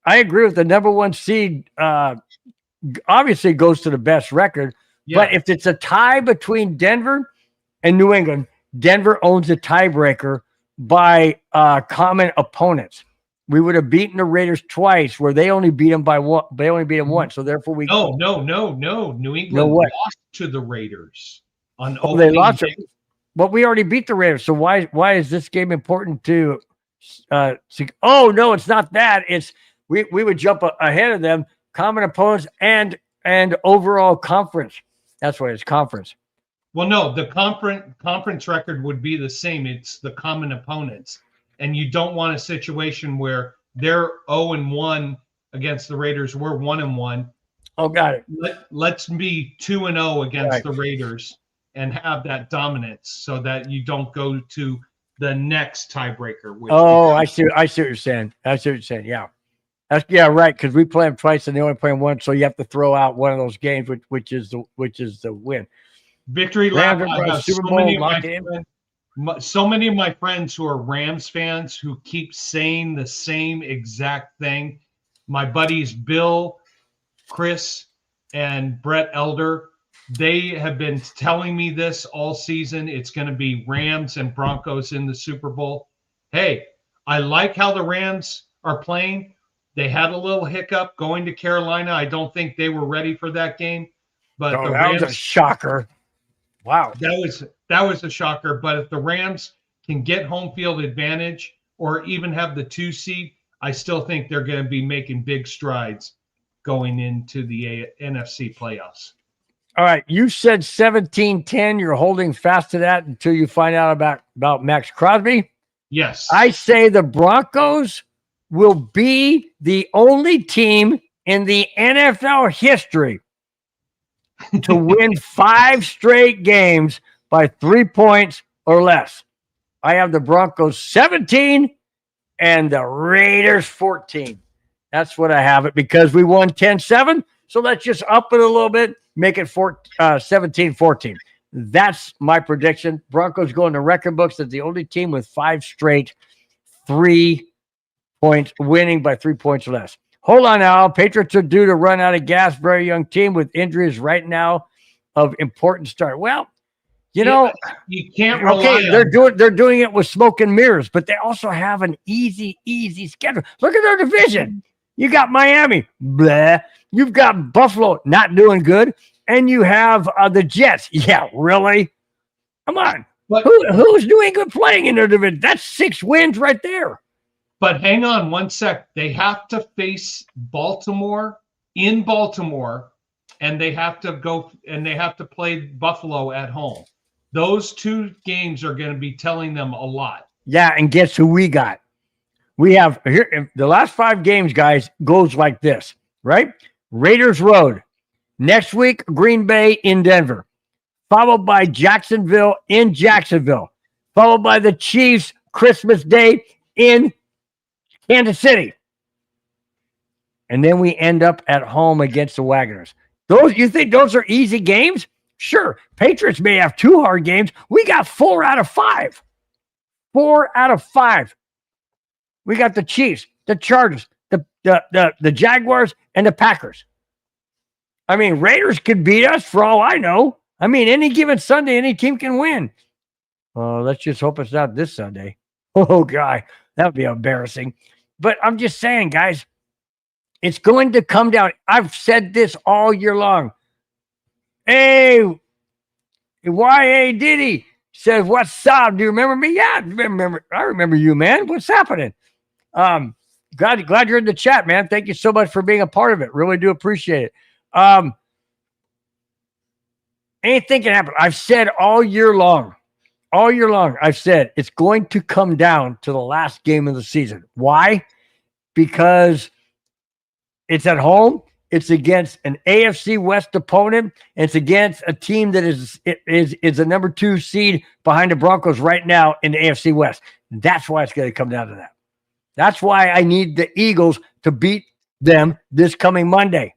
agree with the number 1 seed. Obviously goes to the best record, but if it's a tie between Denver and New England, Denver owns a tiebreaker by common opponents. we would have beaten the Raiders twice, where they only beat them by one. They only beat them once, so therefore we. No. New England lost to the Raiders on They opening lost day. it. But we already beat the Raiders, so why is this game important to? Oh no, it's not that. It's we would jump ahead of them, common opponents and overall conference. That's why it's conference. Well, no, the conference record would be the same. It's the common opponents, and you don't want a situation where they're 0-1 against the Raiders. We're 1-1. Oh, got it. Let's be 2-0 against the Raiders and have that dominance, so that you don't go to the next tiebreaker. I see what you're saying. Yeah, right. Because we play them twice and they only play them once, so you have to throw out one of those games, which is the win. Victory lap. I have so many of my friends who are Rams fans who keep saying the same exact thing. My buddies Bill, Chris, and Brett Elder, they have been telling me this all season. It's going to be Rams and Broncos in the Super Bowl. Hey, I like how the Rams are playing. They had a little hiccup going to Carolina. I don't think they were ready for that game. But the Rams, was a shocker. Wow. That was a shocker. But if the Rams can get home field advantage or even have the 2 seed, I still think they're going to be making big strides going into the NFC playoffs. All right. You said 17-10. You're holding fast to that until you find out about Max Crosby. Yes. I say the Broncos will be the only team in the NFL history to win 5 straight games by 3 points or less. I have the Broncos 17 and the Raiders 14. That's what I have it, because we won 10-7. So let's just up it a little bit, make it 17-14. That's my prediction. Broncos go in the record books as the only team with 5 straight 3 points winning by 3 points or less. Hold on now. Patriots are due to run out of gas. Very young team with injuries right now of important start. Well, you know, you can't rely on they're doing it with smoke and mirrors, but they also have an easy schedule. Look at their division. You got Miami, blah. You've got Buffalo not doing good, and you have the Jets. Yeah, really? Come on. But who's doing good playing in their division? That's 6 wins right there. But hang on one sec. They have to face Baltimore in Baltimore, and they have to play Buffalo at home. Those 2 games are going to be telling them a lot. Yeah, and guess who we got? We have here the last 5 games, guys, goes like this, right? Raiders road. Next week, Green Bay in Denver. Followed by Jacksonville in Jacksonville. Followed by the Chiefs Christmas Day in Kansas City. And then we end up at home against the Wagoners. You think those are easy games? Sure. Patriots may have 2 hard games. We got 4 out of 5. 4 out of 5. We got the Chiefs, the Chargers, the Jaguars, and the Packers. I mean, Raiders could beat us for all I know. I mean, any given Sunday, any team can win. Let's just hope it's not this Sunday. Oh, God, that would be embarrassing. But I'm just saying, guys, it's going to come down. I've said this all year long. Hey, Y.A. Diddy says, what's up? Do you remember me? Yeah, I remember you, man. What's happening? Glad you're in the chat, man. Thank you so much for being a part of it. Really do appreciate it. Anything can happen. I've said all year long, I've said it's going to come down to the last game of the season. Why? Because it's at home. It's against an AFC West opponent. It's against a team that is a number 2 seed behind the Broncos right now in the AFC West. That's why it's going to come down to that. That's why I need the Eagles to beat them this coming Monday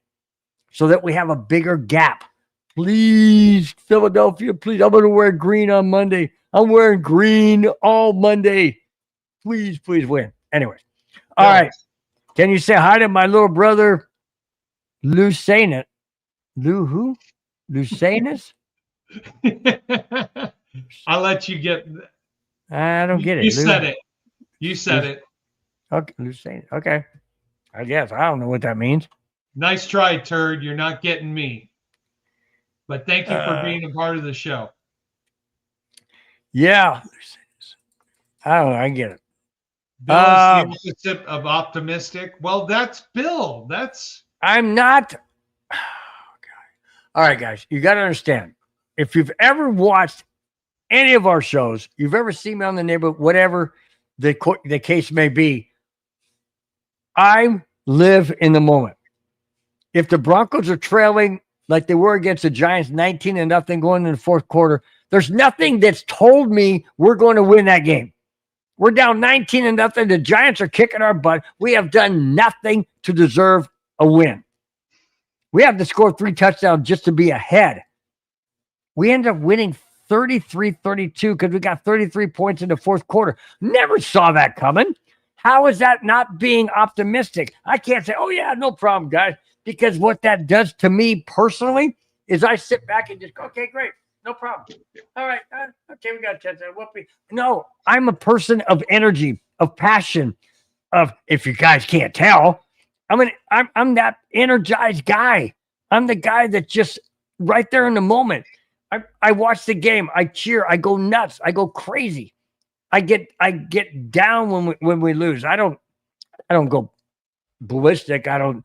so that we have a bigger gap. Please, Philadelphia, please. I'm going to wear green on Monday. I'm wearing green all Monday. Please win. Anyways. All right. Can you say hi to my little brother, Lucanus? Lou who? Lucanus? I'll let you get. I don't get it. You said it. You said it. Okay, Lucene. Okay. I guess. I don't know what that means. Nice try, turd. You're not getting me. But thank you for being a part of the show. Yeah. I don't know. I get it. Bill is the opposite of optimistic. Well, that's Bill. I'm not. Oh, God. All right, guys. You got to understand. If you've ever watched any of our shows, you've ever seen me on the neighborhood, whatever the case may be, I live in the moment. If the Broncos are trailing like they were against the Giants 19-0 going in the fourth quarter, there's nothing that's told me we're going to win that game. We're down 19-0. The Giants are kicking our butt. We have done nothing to deserve a win. We have to score 3 touchdowns just to be ahead. We end up winning 33-32 because we got 33 points in the fourth quarter. Never saw that coming. How is that not being optimistic? I can't say, oh, yeah, no problem, guys, because what that does to me personally is I sit back and just go, okay, great, no problem. All right, okay, we got a chance. No, I'm a person of energy, of passion, of, if you guys can't tell, I'm that energized guy. I'm the guy that just right there in the moment. I watch the game. I cheer. I go nuts. I go crazy. I get down when we lose. I don't go ballistic. I don't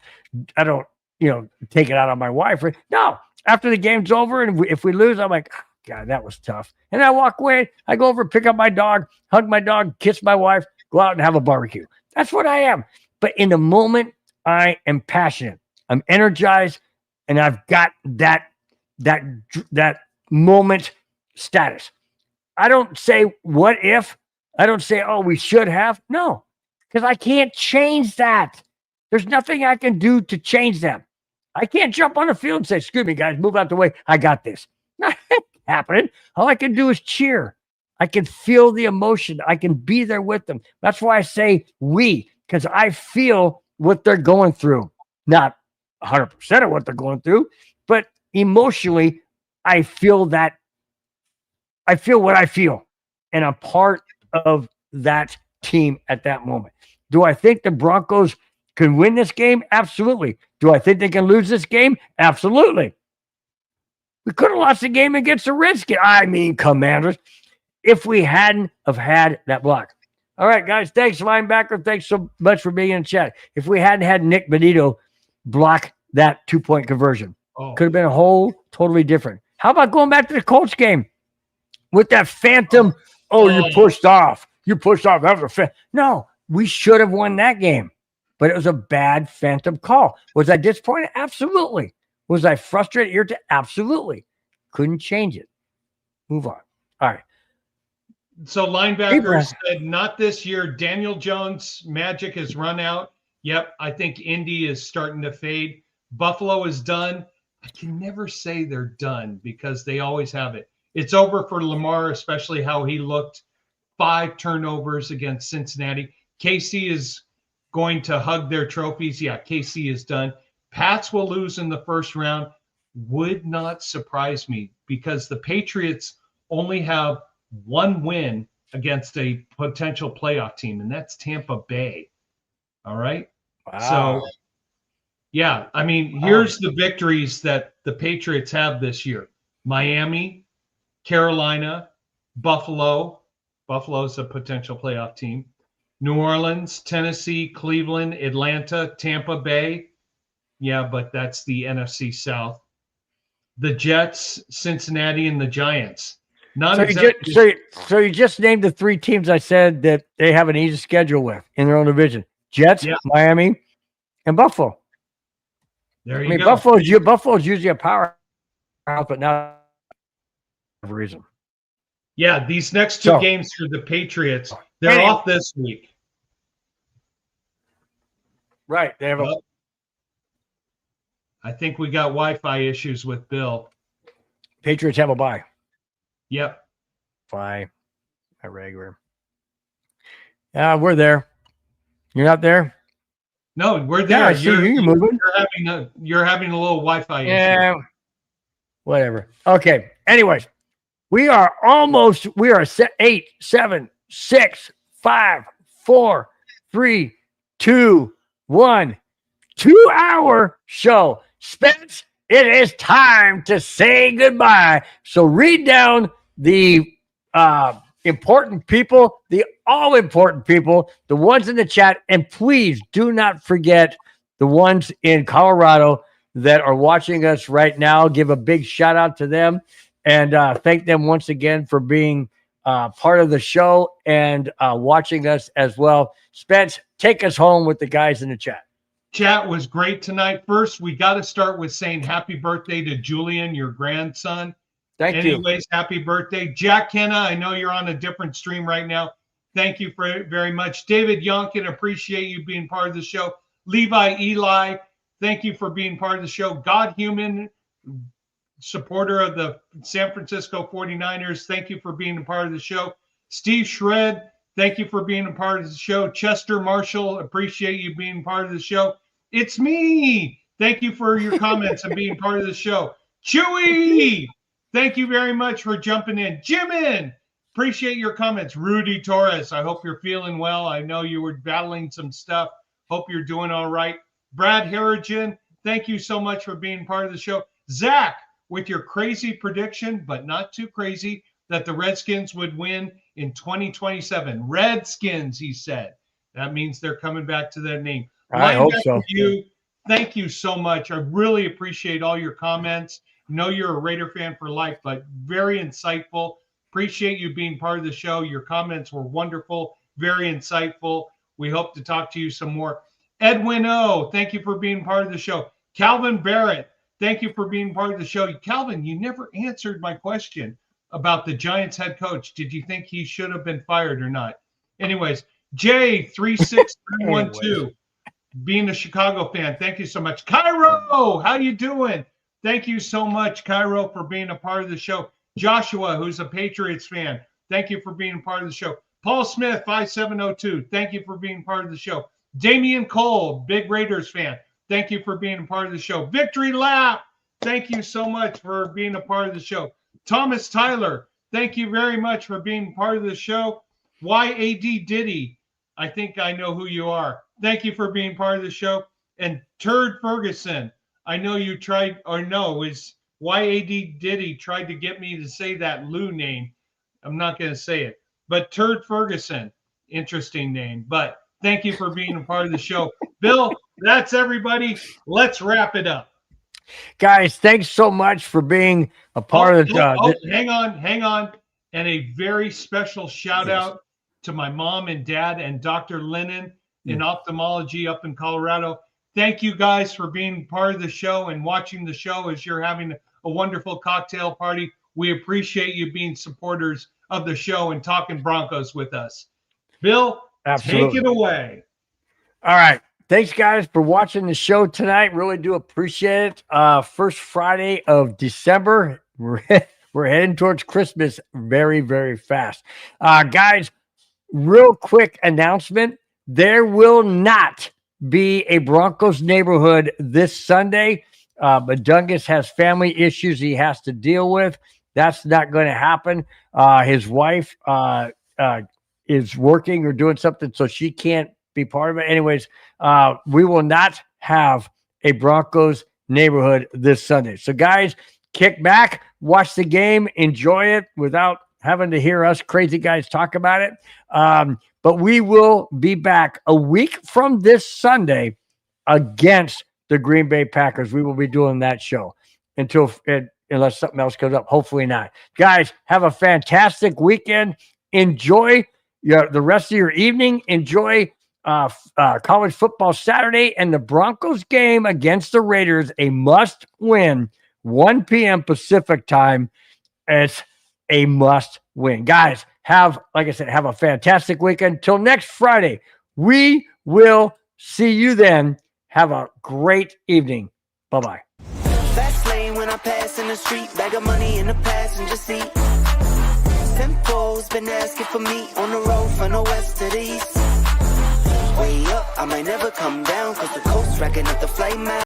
take it out on my wife. No, after the game's over and if we lose, I'm like, oh, God, that was tough. And I walk away. I go over, pick up my dog, hug my dog, kiss my wife, go out and have a barbecue. That's what I am. But in the moment, I am passionate. I'm energized, and I've got that moment status. I don't say what if. I don't say, oh, we should have. No, because I can't change that. There's nothing I can do to change that. I can't jump on the field and say, excuse me, guys, move out the way. I got this. Not happening. All I can do is cheer. I can feel the emotion. I can be there with them. That's why I say we, because I feel what they're going through. Not 100% of what they're going through, but emotionally, I feel that. I feel what I feel, and I'm part of that team at that moment. Do I think the Broncos can win this game? Absolutely. Do I think they can lose this game? Absolutely. We could have lost the game against the Redskins. I mean, Commanders, if we hadn't have had that block. All right, guys, thanks, linebacker. Thanks so much for being in chat. If we hadn't had Nick Benito block that 2-point conversion, could have been a whole totally different. How about going back to the Colts game with that phantom? You pushed off. You pushed off. That was no, we should have won that game, but it was a bad phantom call. Was I disappointed? Absolutely. Was I frustrated? Absolutely. Couldn't change it. Move on. All right. So linebackers said, not this year. Daniel Jones' magic has run out. Yep, I think Indy is starting to fade. Buffalo is done. I can never say they're done because they always have it. It's over for Lamar, especially how he looked. 5 turnovers against Cincinnati. KC is going to hug their trophies. Yeah, KC is done. Pats will lose in the first round. Would not surprise me because the Patriots only have 1 win against a potential playoff team, and that's Tampa Bay. All right? Wow. So, yeah, I mean, here's the victories that the Patriots have this year. Miami, Carolina, Buffalo. Buffalo's a potential playoff team. New Orleans, Tennessee, Cleveland, Atlanta, Tampa Bay. Yeah, but that's the NFC South. The Jets, Cincinnati, and the Giants. So you just named the 3 teams I said that they have an easy schedule with in their own division. Jets, Miami, and Buffalo. There you go. Buffalo's usually a powerhouse, but now for reason. Yeah, these next 2 games for the Patriots, they're off this week. Right. They have I think we got Wi-Fi issues with Bill. Patriots have a bye. Yep. Bye. At regular. Yeah, we're there. You're not there? No, we're there. Yeah, I see you're moving. You're having a little Wi-Fi issue. Yeah. Whatever. Okay. Anyways, we are 8, 7, 6, 5, 4, 3, 2, 1. 2-hour show. Spence, it is time to say goodbye. So read down the important people, the all important people, the ones in the chat, and please do not forget the ones in Colorado that are watching us right now. Give a big shout out to them and thank them once again for being part of the show and watching us as well. Spence, take us home with the guys in the chat. Chat was great tonight. First, we got to start with saying happy birthday to Julian, your grandson. Thank you. Anyways, happy birthday. Jack Kenna, I know you're on a different stream right now. Thank you very much. David Yonkin, appreciate you being part of the show. Levi Eli, thank you for being part of the show. God Human, supporter of the San Francisco 49ers, thank you for being a part of the show. Steve Shred, thank you for being a part of the show. Chester Marshall, appreciate you being part of the show. It's me. Thank you for your comments and being part of the show. Chewy, thank you very much for jumping in. Jimin, appreciate your comments. Rudy Torres, I hope you're feeling well. I know you were battling some stuff. Hope you're doing all right. Brad Harrigan, thank you so much for being part of the show. Zach, with your crazy prediction, but not too crazy, that the Redskins would win in 2027. Redskins, he said. That means they're coming back to their name. I hope so. You, thank you so much. I really appreciate all your comments. Know you're a Raider fan for life, but very insightful. Appreciate you being part of the show. Your comments were wonderful, very insightful. We hope to talk to you some more. Edwin O, thank you for being part of the show. Calvin Barrett, thank you for being part of the show. Calvin, you never answered my question about the Giants head coach. Did you think he should have been fired or not? Anyways, J36312, being a Chicago fan, thank you so much. Cairo, how you doing? Thank you so much, Cairo, for being a part of the show. Joshua, who's a Patriots fan, thank you for being a part of the show. Paul Smith, 5702, thank you for being part of the show. Damian Cole, big Raiders fan, thank you for being a part of the show. Victory Lap, thank you so much for being a part of the show. Thomas Tyler, thank you very much for being part of the show. YAD Diddy, I think I know who you are. Thank you for being part of the show. And Turd Ferguson, I know you tried, or no, it's YAD Diddy tried to get me to say that Lou name. I'm not going to say it. But Turd Ferguson, interesting name. But thank you for being a part of the show. Bill, that's everybody. Let's wrap it up. Guys, thanks so much for being a part of the hang on. And a very special shout out to my mom and dad and Dr. Lennon in ophthalmology up in Colorado. Thank you guys for being part of the show and watching the show as you're having a wonderful cocktail party. We appreciate you being supporters of the show and talking Broncos with us. Bill, take it away. All right. Thanks, guys, for watching the show tonight. Really do appreciate it. First Friday of December. We're heading towards Christmas very, very fast. Guys, real quick announcement. There will not be a Broncos neighborhood this Sunday. But Dungus has family issues he has to deal with. That's not going to happen. His wife is working or doing something, so she can't be part of it. Anyways, we will not have a Broncos neighborhood this Sunday. So, guys, kick back, watch the game, enjoy it without having to hear us crazy guys talk about it. But we will be back a week from this Sunday against the Green Bay Packers. We will be doing that show unless something else comes up. Hopefully not. Guys, have a fantastic weekend. Enjoy the rest of your evening. Enjoy college football Saturday and the Broncos game against the Raiders, a must win, 1 p.m. Pacific time. It's a must win. Guys, like I said, have a fantastic weekend. Till next Friday, we will see you then. Have a great evening. Bye-bye. Fast lane when I pass in the street, bag of money in the passenger seat. Tempo's been asking for me on the road from the west to the east. Way up, I might never come down, cause the coast racking up the flame out.